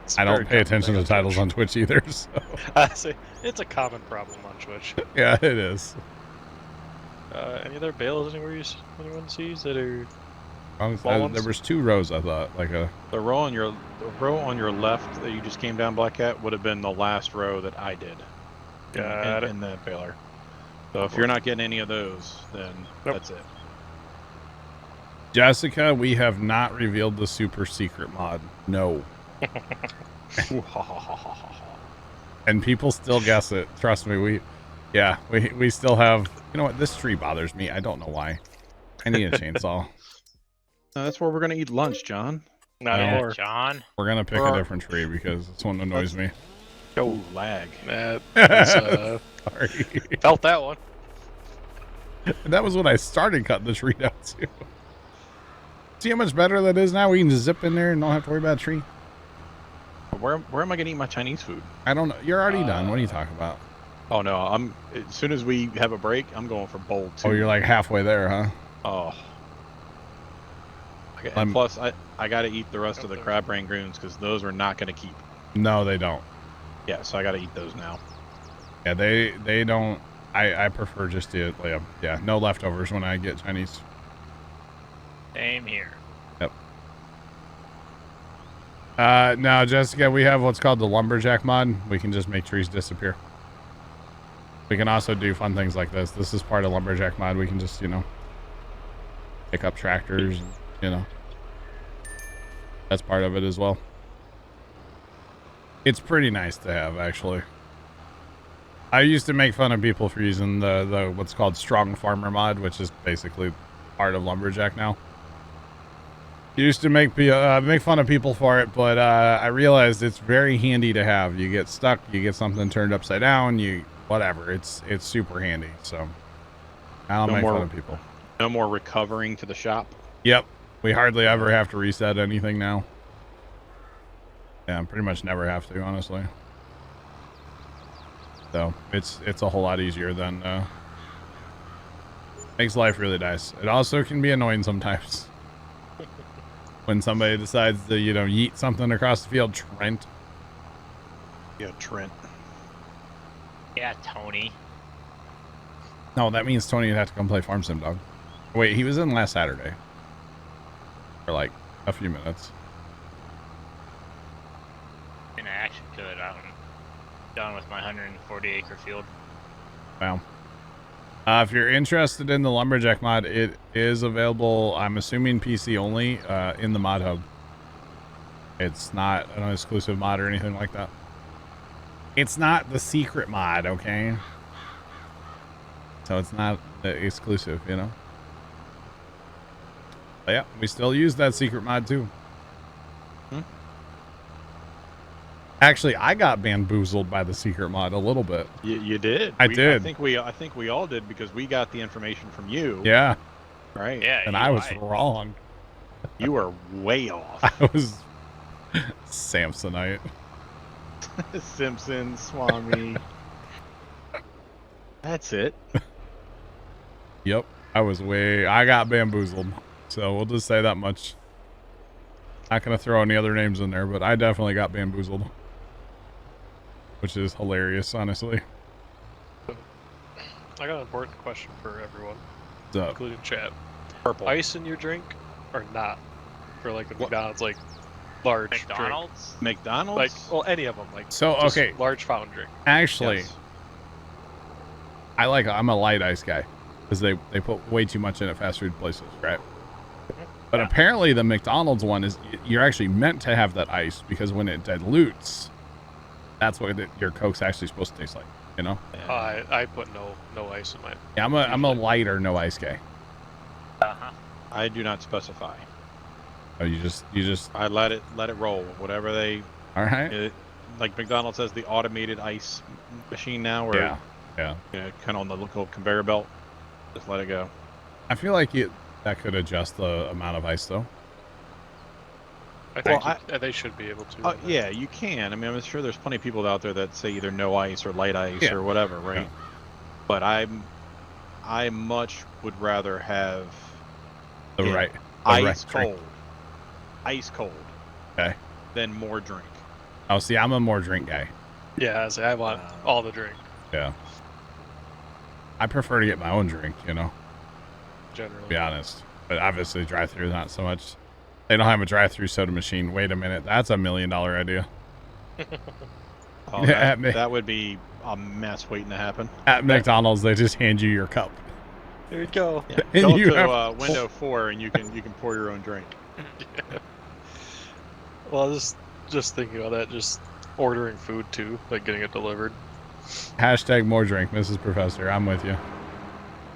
It's I a don't very pay common attention thing to titles on Twitch either. So Honestly, it's a common problem on Twitch. yeah, it is. Any other bales anyone sees that are There ones? was 2 rows. I thought like a. The row on your left that you just came down, Black Cat, would have been the last row that I did. Got it. In the baler. So if you're not getting any of those, then Nope. that's it. Jessica, we have not revealed the super secret mod. No. And people still guess it. Trust me, we still have. You know what? This tree bothers me. I don't know why. I need a chainsaw. No, that's where we're gonna eat lunch, John. Not No. Yeah, anymore. John. We're gonna pick Or- a different tree because this one annoys me. Oh, lag. That was, Sorry. felt that one. That was when I started cutting the tree down too. See how much better that is now? We can just zip in there and don't have to worry about a tree. Where am I gonna eat my Chinese food? I don't know. You're already done. What are you talking about? Oh no, as soon as we have a break, I'm going for bowl 2. Oh, you're like halfway there, huh? Oh. Okay, I'm- and plus, I got to eat the rest of the crab rangoons because those are not going to keep. No, they don't. Yeah, so I got to eat those now. Yeah, they don't. I prefer just to no leftovers when I get Chinese. Same here. Now, Jessica, we have what's called the lumberjack mod. We can just make trees disappear. We can also do fun things like this. This is part of lumberjack mod. We can just, pick up tractors, that's part of it as well. It's pretty nice to have, actually. I used to make fun of people for using the what's called strong farmer mod, which is basically part of lumberjack now. Used to make fun of people for it, but I realized it's very handy to have. You get stuck, you get something turned upside down, whatever. It's super handy. So I don't make fun of people. No more recovering to the shop. Yep, we hardly ever have to reset anything now. Yeah, pretty much never have to, honestly. So it's a whole lot easier than makes life really nice. It also can be annoying sometimes. When somebody decides to, yeet something across the field. Trent. Yeah, Trent. Yeah, Tony. No, that means Tony would have to come play Farm Sim, dog. Wait, he was in last Saturday. For like a few minutes. And I actually could. I'm done with my 140-acre field. Wow. If you're interested in the lumberjack mod, it is available, I'm assuming PC only, in the mod hub. It's not an exclusive mod or anything like that. It's not the secret mod, okay? So it's not exclusive, But yeah, we still use that secret mod too. Actually, I got bamboozled by the secret mod a little bit. You did. I did. I think we all did because we got the information from you. Yeah, Right. Yeah, and you I was lied. wrong. You were way off. I was Samsonite. Simpson, Swami. That's it. Yep, I got bamboozled. So we'll just say that much. Not gonna throw any other names in there, but I definitely got bamboozled. Which is hilarious, honestly. I got an important question for everyone, What's up? including chat. Purple. Ice in your drink or not? For like a What? McDonald's, like large McDonald's? McDonald's? drink. Like, well, any of them. Like, So, just okay. large fountain drink. Actually, Yes. I'm a light ice guy. Because they put way too much in at fast food places, right? But apparently the McDonald's one is, you're actually meant to have that ice because when it dilutes, That's what your Coke's actually supposed to taste like, you know? I put no ice in mine. Yeah, I'm a Usually. lighter no ice guy. Uh-huh. I do not specify. Oh, you just I let it roll. Whatever they, all right. like McDonald's has the automated ice machine now, where Yeah. kind of on the little conveyor belt. Just let it go. I feel like that could adjust the amount of ice though. I think Well, they should be able to. Yeah, you can. I mean, I'm sure there's plenty of people out there that say either no ice or light ice Yeah. or whatever, right? Yeah. But I much would rather have The Yeah. right ice drink. cold, Okay. than more drink. Oh, see, I'm a more drink guy. Yeah, I want all the drink Yeah. I prefer to get my own drink, you know, generally. to be honest. But obviously drive-through not so much. They don't have a drive-through soda machine. Wait a minute. That's $1 million idea. Oh, Yeah, that would be a mess waiting to happen. At McDonald's, they just hand you your cup. There you go. Yeah. And Go you up have- to window 4 and you can pour your own drink. Well, just thinking about that, just ordering food too, like getting it delivered. Hashtag more drink, Mrs. Professor. I'm with you.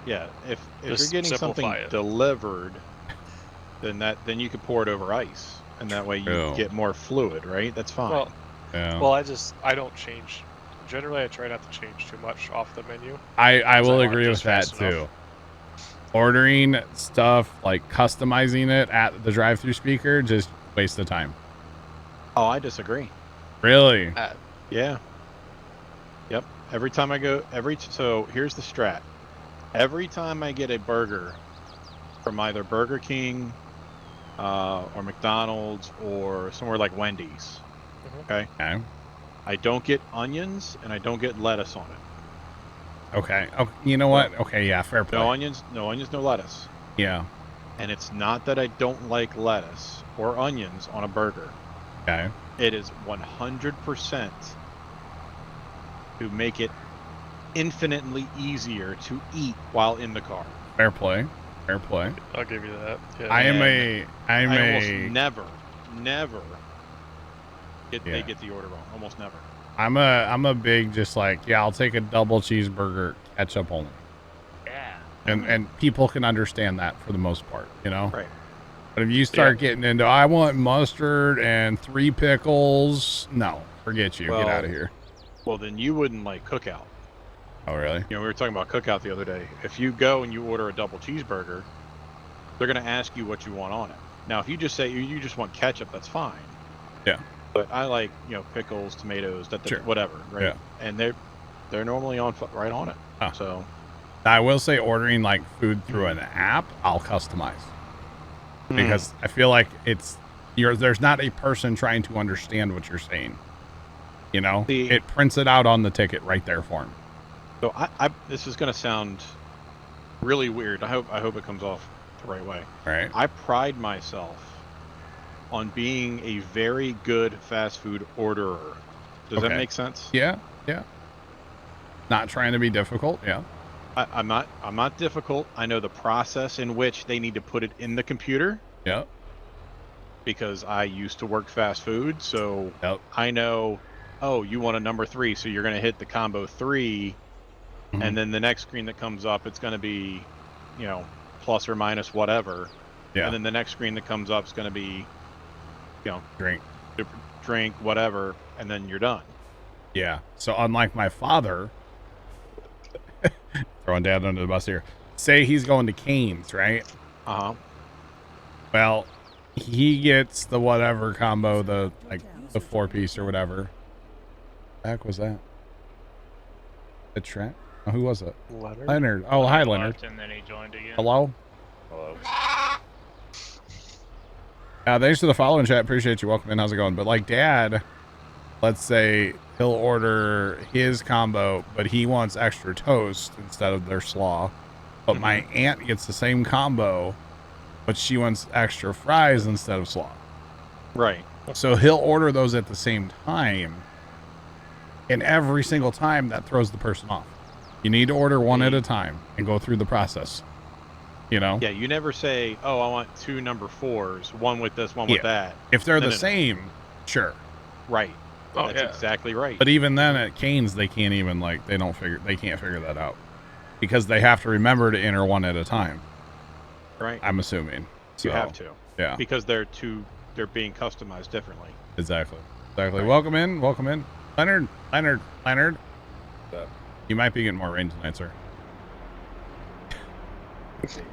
Yeah, if you're Just getting simplify something it. delivered, then you could pour it over ice, and that way you True. get more fluid, right? That's fine. Yeah. Well, I don't change. Generally, I try not to change too much off the menu. I will I want it agree with just that fast too. enough. Ordering stuff, like customizing it at the drive-through speaker, just waste of time. Oh, I disagree. Really? Yeah. Yep. Every time I go, so here's the strat. Every time I get a burger from either Burger King, or McDonald's, or somewhere like Wendy's, okay, Okay. I don't get onions and I don't get lettuce on it. Okay. Oh, you know what? Okay, yeah, fair play. No onions, no lettuce. Yeah. And it's not that I don't like lettuce or onions on a burger. Okay. It is 100% to make it infinitely easier to eat while in the car. Fair play. Fair play. I'll give you that. Yeah. I almost never they Yeah. get the order wrong. Almost never. I'm a big just like, yeah, I'll take a double cheeseburger, ketchup only. Yeah. And people can understand that for the most part, you know? Right. But if you start getting into, I want mustard and 3 pickles, no, forget you. Get Well- out of here. Well, then you wouldn't like Cookout. Oh, really? You know, we were talking about Cookout the other day. If you go and you order a double cheeseburger, they're going to ask you what you want on it. Now, if you just say you just want ketchup, that's fine. Yeah. But I like, pickles, tomatoes, Sure. whatever, right? Yeah. And they're normally right on it. Huh. So I will say ordering like food through an app, I'll customize. Because I feel like there's not a person trying to understand what you're saying. You know? See- It prints it out on the ticket right there for him. So this is going to sound really weird. I hope it comes off the right way. Right? I pride myself on being a very good fast food orderer. Does that Okay. make sense? Yeah. Yeah. Not trying to be difficult. Yeah. I'm not difficult. I know the process in which they need to put it in the computer Yeah. because I used to work fast food, so Yep. I know. Oh, you want a number 3, so you're going to hit the combo 3, Mhm. and then the next screen that comes up, it's going to be, plus or minus whatever. Yeah. And then the next screen that comes up is going to be, Drink. whatever, and then you're done. Yeah. So unlike my father, throwing dad under the bus here, say he's going to Cane's, right? Uh-huh. Well, he gets the whatever combo, the 4-piece or whatever. The heck was that? The Trent? Oh, who was it? Leonard? Leonard. Oh, hi, Leonard. Left and then he joined again. Hello? Hello. Thanks for the follow in chat. Appreciate you. Welcome in. How's it going? But like dad, let's say he'll order his combo, but he wants extra toast instead of their slaw. But my aunt gets the same combo, but she wants extra fries instead of slaw. Right. So he'll order those at the same time. And every single time that throws the person off. You need to order one at a time and go through the process. You know? Yeah, you never say, oh, I want 2 number 4s, one with this, one with that. If they're No, the no. same, sure. Right. Oh, That's yeah. exactly right. But even then at Cane's, they can't even like they can't figure that out because they have to remember to enter one at a time. Right. I'm assuming. So, You have to. Yeah. Because they're being customized differently. Exactly. Right. Welcome in. Leonard. What's up? You might be getting more rain tonight, sir.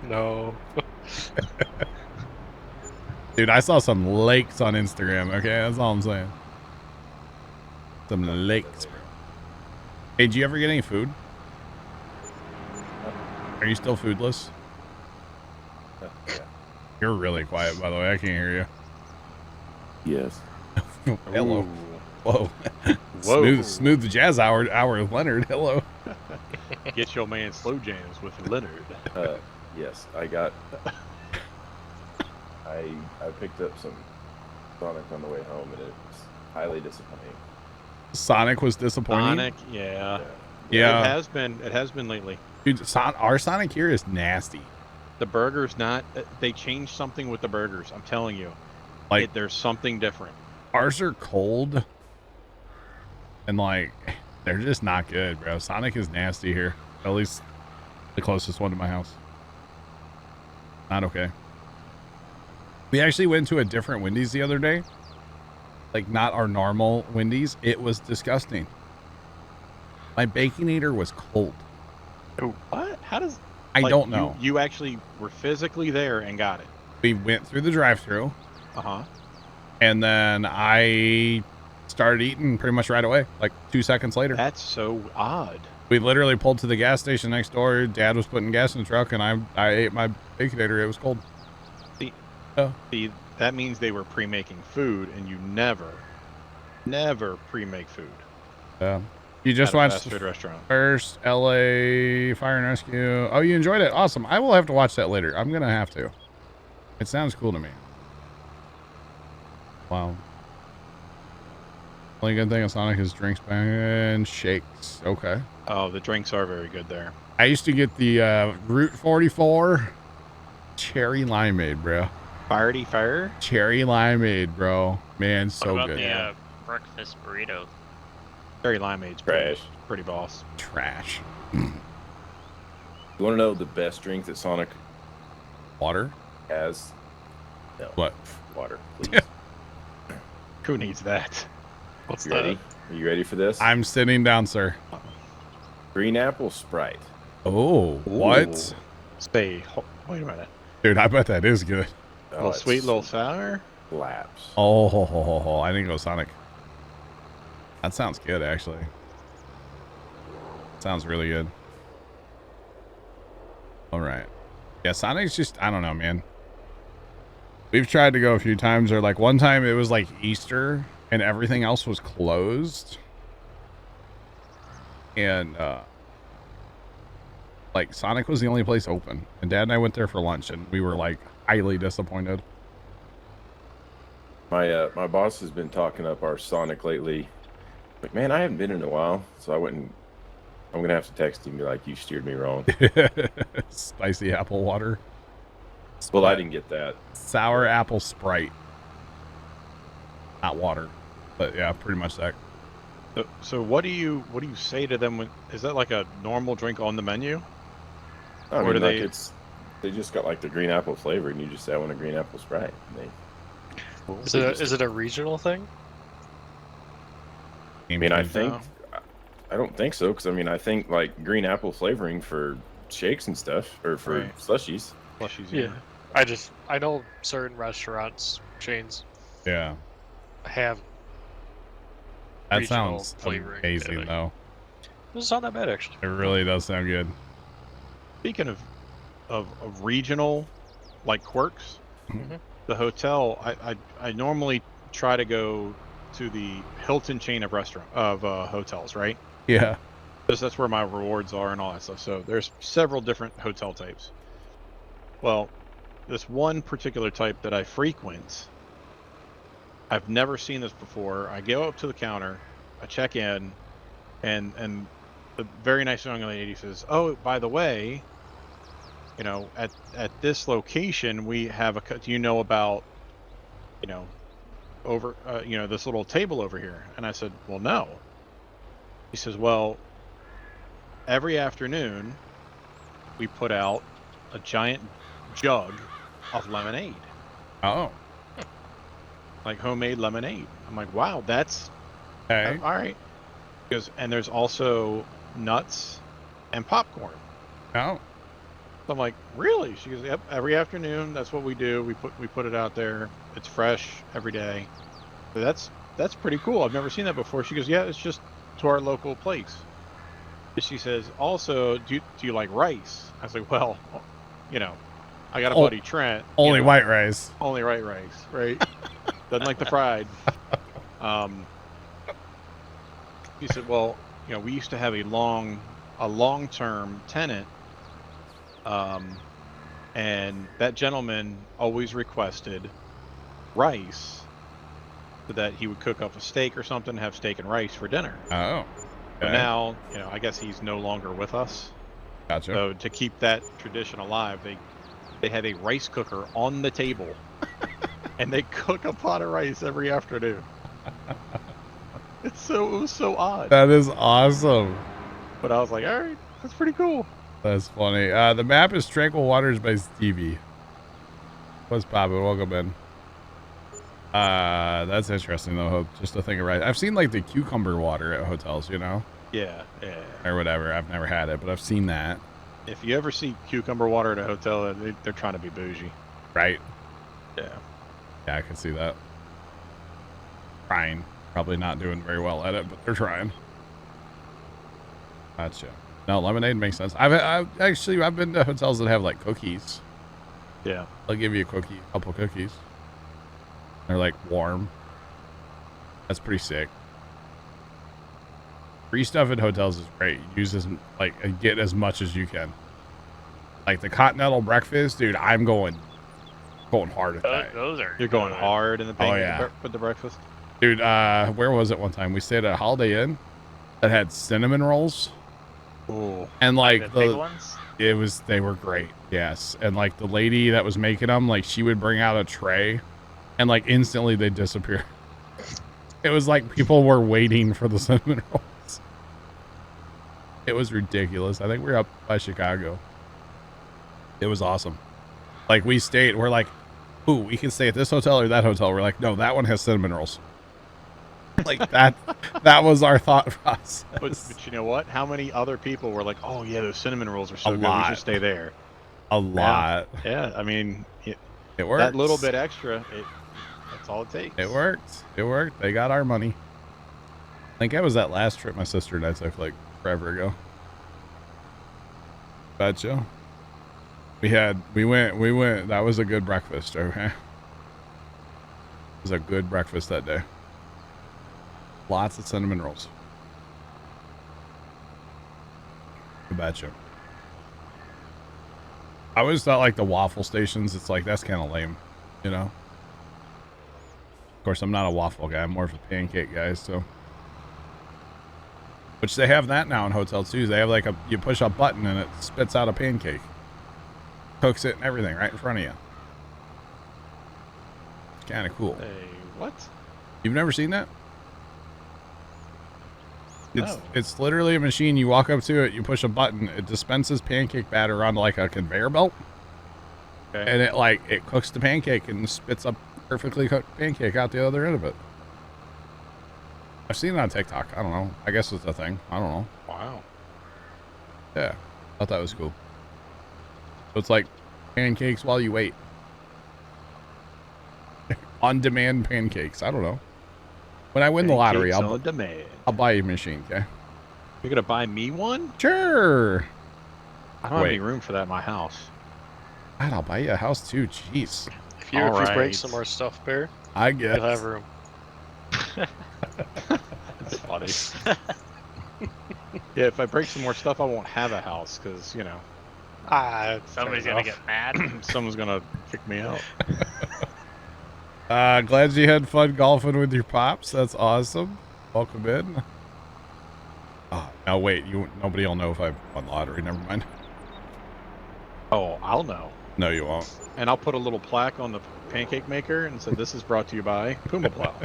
No. Dude, I saw some lakes on Instagram. Okay, that's all I'm saying. Some lakes, bro. Hey, did you ever get any food? Are you still foodless? Yeah. You're really quiet, by the way. I can't hear you. Yes. Hello. Ooh. Whoa. Whoa. Smooth the jazz hour with Leonard. Hello. Get your man slow jams with Leonard. Yes, I got. I picked up some Sonic on the way home, and it was highly disappointing. Sonic was disappointing. Sonic, yeah. Yeah. It has been lately. Dude, our Sonic here is nasty. The burgers not. They changed something with the burgers. I'm telling you. Like there's something different. ours are cold, and like they're just not good, bro. Sonic is nasty here. At least the closest one to my house. Not okay. We actually went to a different Wendy's the other day. Like not our normal Wendy's. It was disgusting. My Baconator was cold. Oh, what? How does? I don't know. You actually were physically there and got it. We went through the drive-thru. Uh-huh. And then I started eating pretty much right away, like 2 seconds later. That's so odd. We literally pulled to the gas station next door. Dad was putting gas in the truck, and I ate my Baconator. It was cold. See, that means they were pre-making food, and you never pre-make food. You just at a watched fast food restaurant. first LA Fire and Rescue. Oh, you enjoyed it? Awesome. I will have to watch that later. I'm going to have to. It sounds cool to me. Wow. Only good thing of Sonic is drinks and shakes. Okay. Oh, the drinks are very good there. I used to get the Route 44 cherry limeade, bro. Farty fire? Cherry limeade, bro. Man, so what about good. the breakfast burrito? Cherry limeade's Trash. pretty boss. Trash. You want to know the best drink that Sonic Water? has? No. What? Water, please. Who needs that? What's You that? ready? Are you ready for this? I'm sitting down, sir. Green apple Sprite. Oh, what? Say, wait a minute. Dude, I bet that is good. Oh, little it's sweet, little sour? slaps. Oh, I didn't go Sonic. That sounds good, actually. Sounds really good. All right. Yeah, Sonic's just, I don't know, man. We've tried to go a few times, or like one time it was like Easter and everything else was closed. And, like Sonic was the only place open. And Dad and I went there for lunch and we were like highly disappointed. My boss has been talking up our Sonic lately. Like, man, I haven't been in a while, so I went and I'm gonna have to text him and be like, you steered me wrong. Spicy apple water. Well, I didn't get that. Sour apple Sprite. Not water. But yeah, pretty much that. So what do you say to them when is that like a normal drink on the menu? I Or mean, do like they- they just got like the green apple flavor, and you just say I want a green apple Sprite. And Is it a regional thing? I mean, I Maybe. think I don't think so, because I mean, I think like green apple flavoring for shakes and stuff, or for Right. slushies. Plushies, Yeah. I know certain restaurants, chains Yeah. have That regional sounds flavoring. amazing, Yeah. though. It's not that bad, actually. It really does sound good. Speaking of regional like quirks, Mhm. the hotel I normally try to go to the Hilton chain of hotels, right? Yeah. Because that's where my rewards are and all that stuff. So there's several different hotel types. Well, this one particular type that I frequent, I've never seen this before. I go up to the counter, I check in, and the very nice young lady says, "Oh, by the way, you know, at this location we have do you know about, you know, over, this little table over here. And I said, well, no. He says, well, every afternoon we put out a giant jug of lemonade, Oh. like homemade lemonade. I'm like, wow, that's Okay. all right. Because, and there's also nuts and popcorn. Oh. So I'm like, really? She goes, yep, every afternoon, that's what we do. We put it out there. It's fresh every day. So that's pretty cool. I've never seen that before. She goes, yeah, it's just to our local place. She says, also, do you like rice? I was like, well, I got a buddy, Trent. Only white rice. Only white rice, right? Doesn't like the fried. He said, well, we used to have a long-term tenant, and that gentleman always requested rice so that he would cook up a steak or something, have steak and rice for dinner. Oh. But now, I guess he's no longer with us. Gotcha. So to keep that tradition alive, they have a rice cooker on the table, and they cook a pot of rice every afternoon. It was so odd. That is awesome. But I was like, all right, that's pretty cool. That's funny. The map is Tranquil Waters by Stevie. What's poppin'? Welcome in. That's interesting though. Just to think of rice. I've seen like the cucumber water at hotels, Yeah. or whatever. I've never had it, but I've seen that. If you ever see cucumber water at a hotel, they're trying to be bougie. Right. Yeah. Yeah, I can see that. Trying. Probably not doing very well at it, but they're trying. Gotcha. No, lemonade makes sense. I've been to hotels that have like cookies. Yeah. They'll give you a couple cookies. They're like warm. That's pretty sick. Free stuff at hotels is great. Use get as much as you can. Like the continental breakfast, dude. I'm going hard at that. Those are. You're going hard in the paint yeah. with the breakfast. Dude, where was it one time? We stayed at a Holiday Inn that had cinnamon rolls. Ooh. And like the big ones. They were great. Yes. And like the lady that was making them, like she would bring out a tray and like instantly they'd disappear. It was like people were waiting for the cinnamon rolls. It was ridiculous. I think we were up by Chicago. It was awesome. Like we're like, ooh, we can stay at this hotel or that hotel. We're like, no, that one has cinnamon rolls. Like that was our thought process. But you know what? How many other people were like, oh yeah, those cinnamon rolls are so good, lot. we should stay there. A lot. Yeah, I mean, It worked. that little bit extra, that's all it takes. It worked. It worked. They got our money. I think that was that last trip my sister and I took like forever ago. Gotcha. We went. That was a good breakfast. Okay. It was a good breakfast that day. Lots of cinnamon rolls. I betcha. I always thought like the waffle stations, it's like, that's kind of lame, Of course, I'm not a waffle guy. I'm more of a pancake guy, so. Which they have that now in hotels too. They have like you push a button and it spits out a pancake. Cooks it and everything right in front of you. It's kind of cool. Hey, what? You've never seen that? No. It's literally a machine. You walk up to it, you push a button, it dispenses pancake batter onto like a conveyor belt. Okay. And it cooks the pancake and spits a perfectly cooked pancake out the other end of it. I've seen it on TikTok. I don't know. I guess it's a thing. I don't know. Wow. Yeah. Thought that was cool. So it's like pancakes while you wait. On-demand pancakes. I don't know. When I win the lottery, I'll buy you a machine, okay? You're gonna buy me one? Sure. I don't have any room for that in my house. God, I'll buy you a house too. Jeez. If you break some more stuff, Bear, I guess. you'll have room. That's funny. Yeah, if I break some more stuff, I won't have a house because somebody's gonna get mad. Someone's gonna kick me out. Glad you had fun golfing with your pops. That's awesome. Welcome in. Oh, now wait. Nobody will know if I won the lottery. Never mind. Oh, I'll know. No, you won't. And I'll put a little plaque on the pancake maker and say, "This is brought to you by Puma Plow."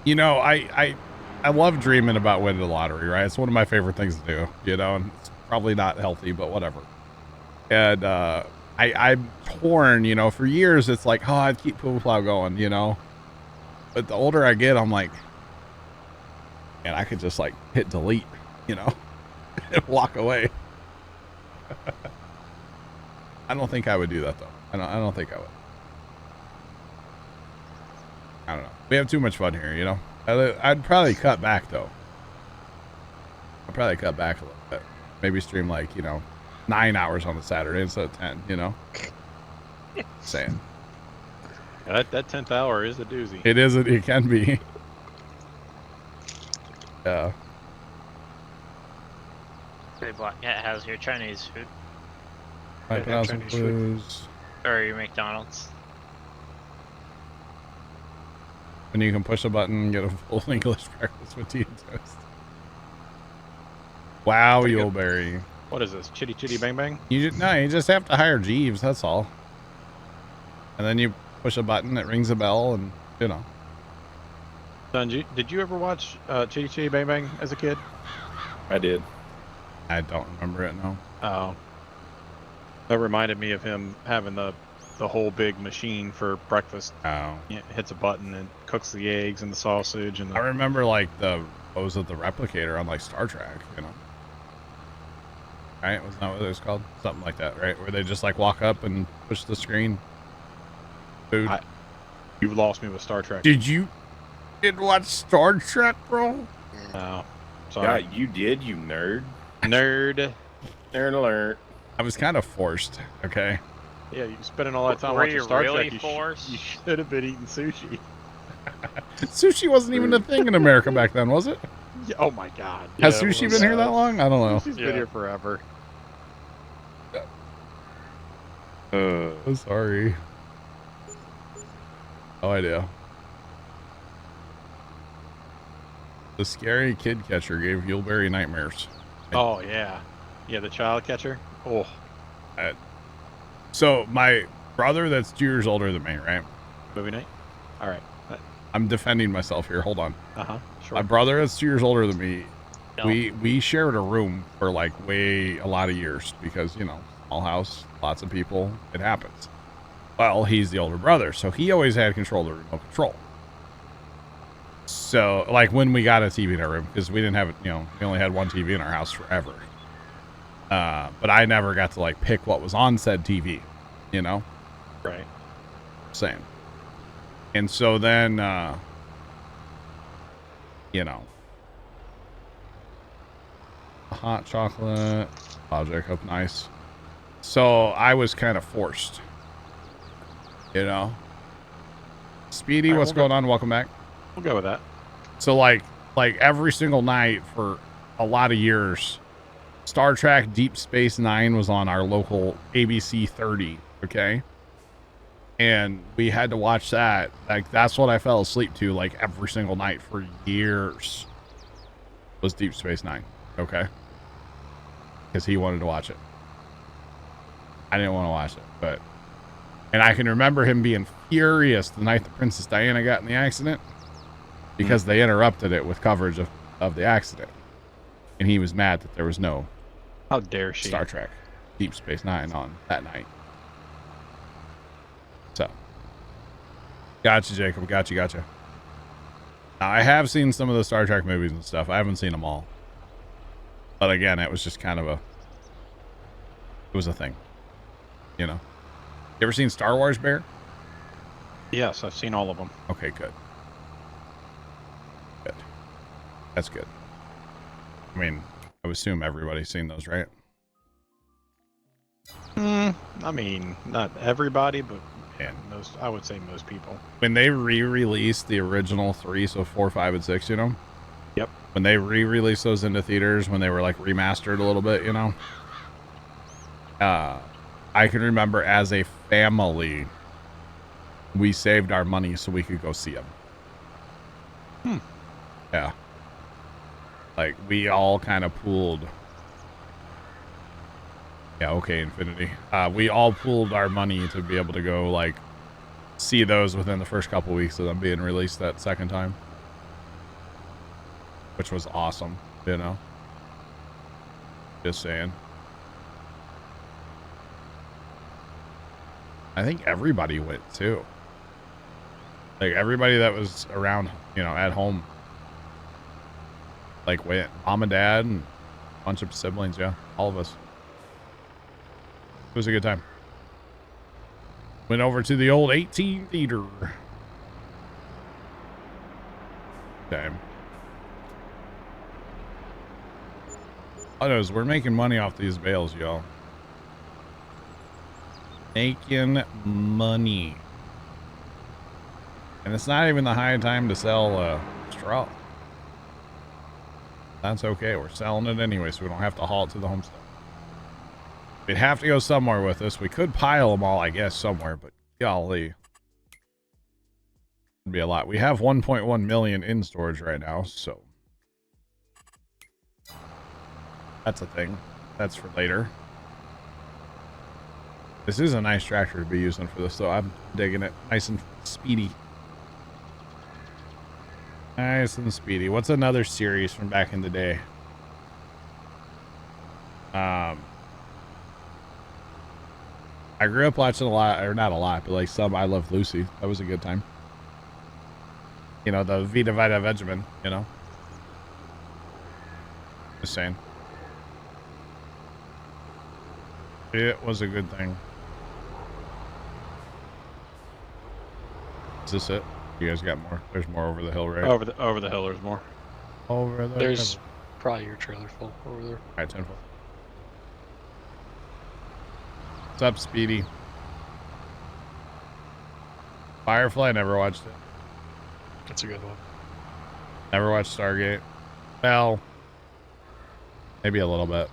You know, I love dreaming about winning the lottery, right? It's one of my favorite things to do, you know, and it's probably not healthy, but whatever. And I'm torn, you know, for years it's like, oh, I'd keep Puma Plow going, you know. But the older I get, I'm like, man, I could just like hit delete, you know, and walk away. I don't think I would do that though. I don't think I would. I don't know. We have too much fun here, you know. I'd probably cut back though. I'd probably cut back a little bit. Maybe stream like, you know, 9 hours on a Saturday instead of 10, you know. Saying. Yeah, that 10th hour is a doozy. It is. It can be. Yeah. Hey, Black Cat, how's your Chinese food? Like have some Chinese food. blues. Or your McDonald's? And you can push a button and get a full English breakfast with tea and toast. Wow, Pretty good. Yuleberry. What is this? Chitty Chitty Bang Bang? You just have to hire Jeeves, that's all. And then you push a button, it rings a bell, and you know. Son, did you ever watch Chitty Chitty Bang Bang as a kid? I did. I don't remember it, no. Oh. That reminded me of him having the whole big machine for breakfast. Oh. Yeah, hits a button and cooks the eggs and the sausage and I the, remember like what was it, the replicator on like Star Trek, you know. Right? Wasn't that what it was called? Something like that, right? Where they just like walk up and push the screen. Food. You've lost me with Star Trek. Didn't watch Star Trek, bro? No. Yeah, Sorry. you did, you nerd. Nerd. Nerd alert. I was kind of forced, okay? Yeah, you spending all that time Were watching you Star really Trek. forced? You should have been eating sushi. Sushi wasn't even a thing in America back then, was it? Yeah, oh my god. Has Yeah, it sushi was. been here that long? I don't know. Sushi's Yeah. been here forever. I'm sorry. No idea. The scary kid catcher gave Yuleberry nightmares. Oh yeah. Yeah, the child catcher. Oh. So my brother that's 2 years older than me, right? Movie night? Alright. I'm defending myself here. Hold on. Uh-huh. Sure. My brother that's 2 years older than me, No. we shared a room for like a lot of years because, you know, small house, lots of people, it happens. Well, he's the older brother, so he always had control of the remote control. So, like when we got a TV in our room, because we didn't have it, you know, we only had one TV in our house forever. But I never got to like pick what was on said TV, you know? Right. Same. And so then, you know, hot chocolate, wow, Jacob, nice. So I was kind of forced, you know. Speedy, All right, what's we'll going on? Welcome back. We'll go with that. So like every single night for a lot of years, Star Trek Deep Space Nine was on our local ABC 30, okay? And we had to watch that. Like, that's what I fell asleep to, like, every single night for years was Deep Space Nine, okay? Because he wanted to watch it. I didn't want to watch it, but... And I can remember him being furious the night that Princess Diana got in the accident because they interrupted it with coverage of the accident. And he was mad that there was no How dare she? Star Trek Deep Space Nine on that night. So, gotcha, Jacob. Gotcha. Now, I have seen some of the Star Trek movies and stuff. I haven't seen them all. But again, it was just kind of it was a thing. You know? You ever seen Star Wars, Bear? Yes, I've seen all of them. Okay, good. Good. That's good. I mean, I would assume everybody's seen those, right? I mean, not everybody, but Yeah. most. I would say most people. When they re-released the original 3, so 4, 5, and 6, you know? Yep. When they re-released those into theaters, when they were like remastered a little bit, you know? I can remember as a family, we saved our money so we could go see them. Yeah. Like, we all kind of pooled Yeah, okay, Infinity. We all pooled our money to be able to go, like, see those within the first couple weeks of them being released that second time. Which was awesome, you know? Just saying. I think everybody went, too. Like, everybody that was around, you know, at home. Like, went. Mom and dad and a bunch of siblings, yeah. All of us. It was a good time. Went over to the old 18 theater. Okay. Others, we're making money off these bales, y'all. Making money. And it's not even the high time to sell straw. That's okay. We're selling it anyway, so we don't have to haul it to the homestead. We'd have to go somewhere with this. We could pile them all, I guess, somewhere, but golly. It'd be a lot. We have 1.1 million in storage right now, so that's a thing. That's for later. This is a nice tractor to be using for this, though. I'm digging it. Nice and speedy. Nice and speedy. What's another series from back in the day? I grew up watching a lot, or not a lot, but like some I Love Lucy. That was a good time. You know, the Vita Vita Vegemin, you know? Just saying. It was a good thing. Is this it? You guys got more? There's more over the hill, right? Over the hill, there's more. Over the There's hill. probably your trailer full over there. All right, 10-4. What's up, Speedy? Firefly, never watched it. That's a good one. Never watched Stargate. Well, maybe a little bit.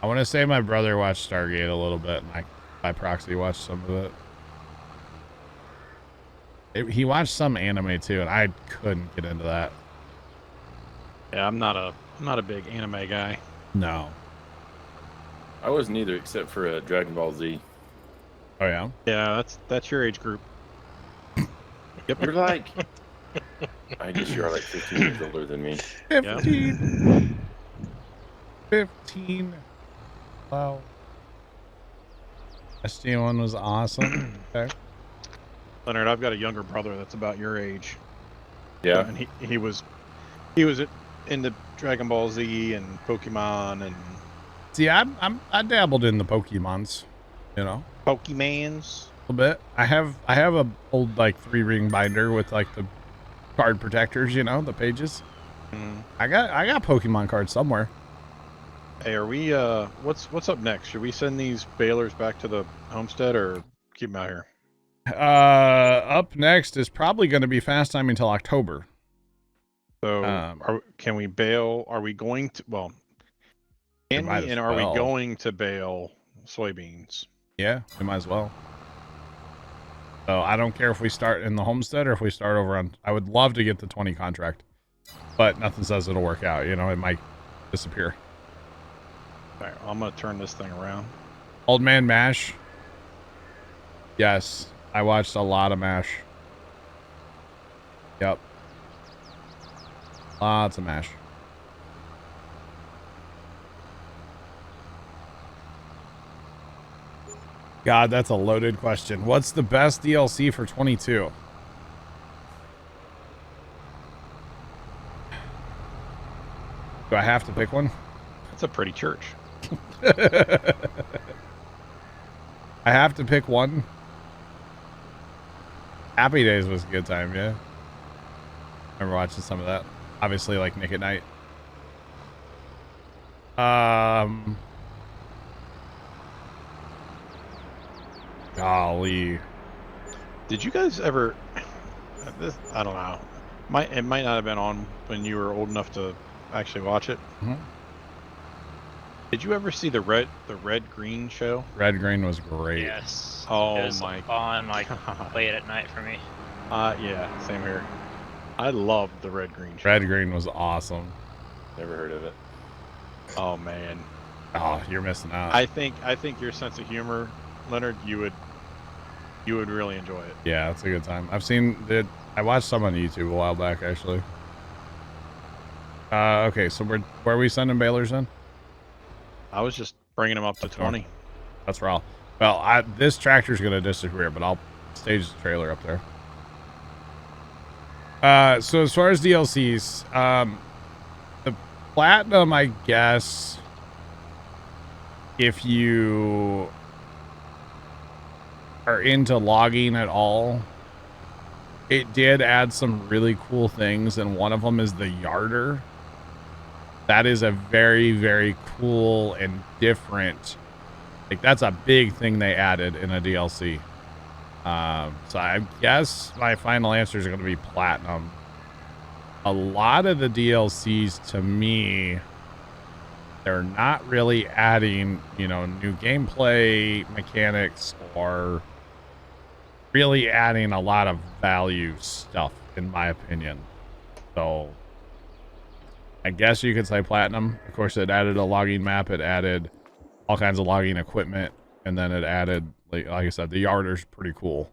I want to say my brother watched Stargate a little bit, and I, by proxy, watched some of it. He watched some anime too, and I couldn't get into that. Yeah, I'm not a big anime guy. No. I wasn't either, except for Dragon Ball Z. Oh yeah. Yeah, that's your age group. Yep. You're like, I guess you're like 15 years older than me. 15. 15. Wow. SG1 was awesome. Okay. Leonard, I've got a younger brother that's about your age. Yeah. And he was into Dragon Ball Z and Pokemon and See, I dabbled in the Pokemons, you know, Pokemans. a little bit. I have a old like 3-ring binder with like the card protectors, you know, the pages. Mm. I got Pokemon cards somewhere. Hey, are we? What's up next? Should we send these balers back to the homestead or keep them out here? Up next is probably going to be fast time until October. So, can we bale? Are we going to? Well, can we? And are we going to bale soybeans? Yeah, we might as well. So I don't care if we start in the homestead or if we start over on. I would love to get the 20 contract, but nothing says it'll work out. You know, it might disappear. All right, I'm gonna turn this thing around. Old Man MASH. Yes, I watched a lot of MASH. Yep. Lots of MASH. God, that's a loaded question. What's the best DLC for 22? Do I have to pick one? That's a pretty church. I have to pick one. Happy Days was a good time, yeah. Remember watching some of that. Obviously, like Nick at Night. Golly. Did you guys ever? This I don't know. It might not have been on when you were old enough to actually watch it. Mm-hmm. Did you ever see the red green show? Red Green was great. Yes. Oh it was my on like God. late at night for me. Yeah, same here. I loved the red green show. Red Green was awesome. Never heard of it. Oh man, Oh, you're missing out. I think your sense of humor, Leonard, you would really enjoy it. Yeah, it's a good time. I've seen it. I watched some on YouTube a while back, actually. Okay, so where are we sending balers in? I was just bringing them up to 20. That's raw. Well, this tractor's gonna disappear, but I'll stage the trailer up there. So as far as DLCs, the platinum, I guess, if you are into logging at all, it did add some really cool things, and one of them is the yarder. That is a very, very cool and different, like, that's a big thing they added in a DLC. So I guess my final answer is going to be platinum. A lot of the DLCs, to me, they're not really adding, you know, new gameplay mechanics or really adding a lot of value stuff, in my opinion. So I guess you could say platinum. Of course, it added a logging map. It added all kinds of logging equipment, and then it added, like I said, the yarder's pretty cool.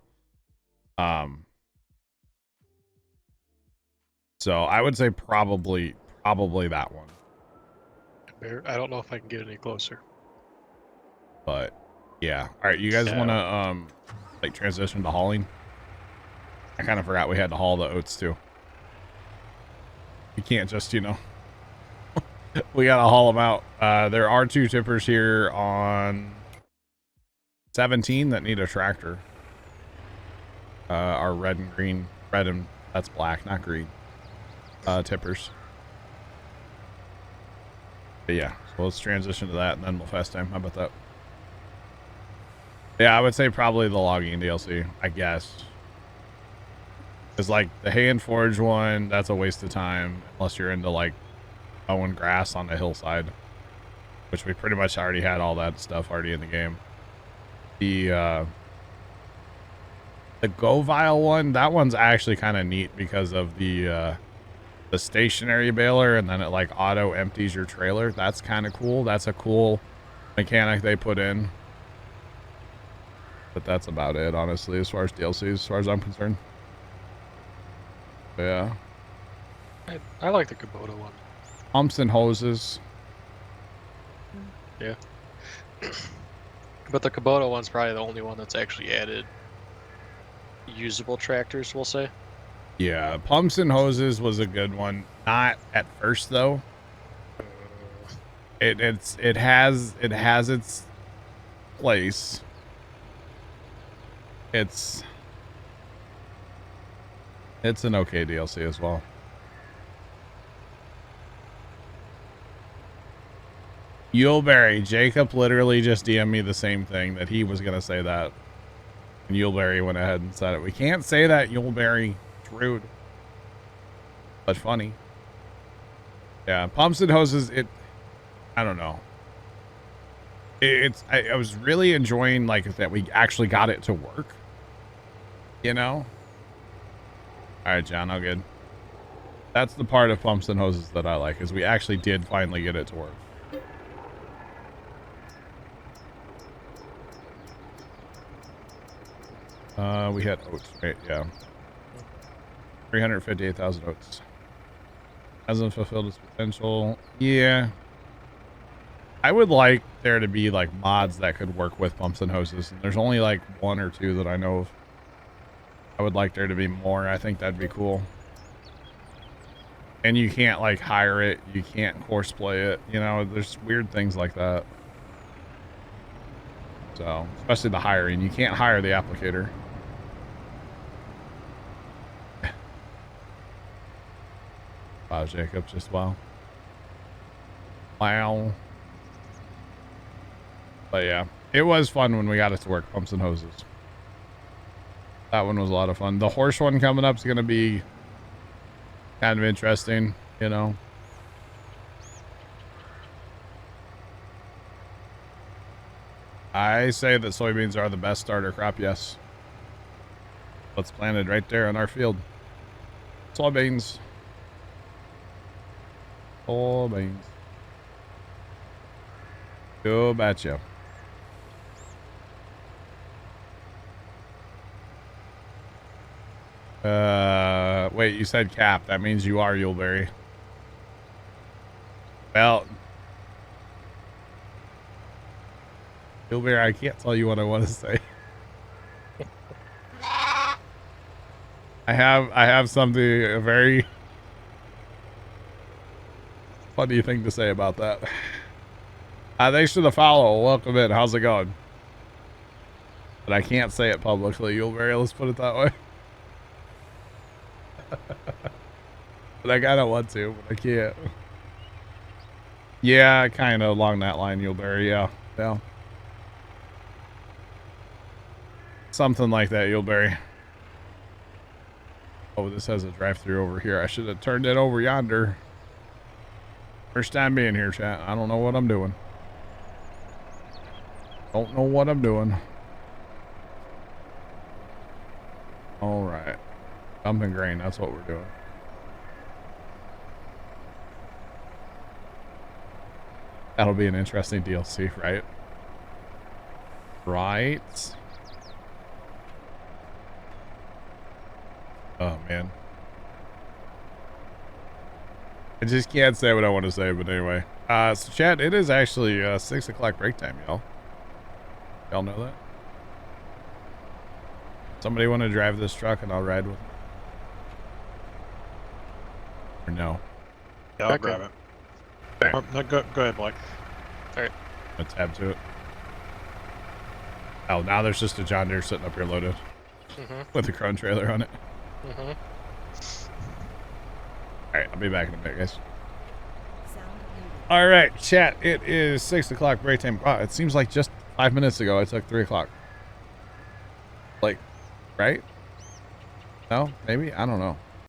So I would say probably that one. I don't know if I can get any closer. But yeah. All right, you guys Yeah. want to like transition to hauling? I kind of forgot we had to haul the oats too. You can't just, you know, we got to haul them out. There are 2 tippers here on 17 that need a tractor. Are red and green, red and that's black, not green. Tippers. But yeah, so let's transition to that and then we'll fast time. How about that? Yeah, I would say probably the logging DLC, I guess. Because, like, the hay and forage one, that's a waste of time unless you're into, like, mowing grass on the hillside, which we pretty much already had all that stuff already in the game. The Go Vial one, that one's actually kind of neat because of the stationary baler, and then it, like, auto empties your trailer. That's kind of cool. That's a cool mechanic they put in. But that's about it, honestly, as far as DLCs, as far as I'm concerned. But yeah. I like the Kubota one. Pumps and hoses. Yeah. But the Kubota one's probably the only one that's actually added usable tractors, we'll say. Yeah, pumps and hoses was a good one. Not at first though. It has its place. It's an okay DLC as well. Yuleberry, Jacob literally just DM'd me the same thing, that he was gonna say that. And Yuleberry went ahead and said it. We can't say that, Yuleberry. It's rude. But funny. Yeah, pumps and hoses, I don't know. I was really enjoying, like, that we actually got it to work. You know? Alright, John, all good. That's the part of pumps and hoses that I like, is we actually did finally get it to work. We had oats, right? Yeah. 358,000 oats. Hasn't fulfilled its potential. Yeah. I would like there to be, like, mods that could work with pumps and hoses. And there's only, like, 1 or 2 that I know of. I would like there to be more. I think that'd be cool. And you can't, like, hire it. You can't horseplay it. You know, there's weird things like that. So, especially the hiring. You can't hire the applicator. Wow, Jacob, just wow. Wow. But yeah, it was fun when we got it to work, pumps and hoses. That one was a lot of fun. The horse one coming up is going to be kind of interesting, you know. I say that soybeans are the best starter crop, yes. What's planted right there in our field. Soybeans. Soybeans. You betcha. Wait, you said cap. That means you are Yuleberry. Well, Yuleberry, I can't tell you what I want to say. I have something, a very funny thing to say about that. Thanks for the follow. Welcome in. How's it going? But I can't say it publicly, Yuleberry. Let's put it that way. But I kinda want to, but I can't. Yeah, kind of along that line, Yuleberry. Yeah. Yeah. Something like that, Yuleberry. Oh, this has a drive-through over here. I should have turned it over yonder. First time being here, chat. I don't know what I'm doing. Don't know what I'm doing. All right. Dumping grain. That's what we're doing. That'll be an interesting DLC, right? Right. Oh, man. I just can't say what I want to say, but anyway. So chat, it is actually 6 o'clock break time, y'all. Y'all know that? Somebody want to drive this truck and I'll ride with them? Or no? Yeah, I'll grab it. Oh, no, go ahead, Blake. Alright. Let's tab to it. Oh, now there's just a John Deere sitting up here loaded. With a Crone trailer on it. Alright, I'll be back in a bit, guys. Alright, chat, it is 6 o'clock break time. Wow, it seems like just 5 minutes ago I took 3 o'clock. Like, right? No? Maybe? I don't know.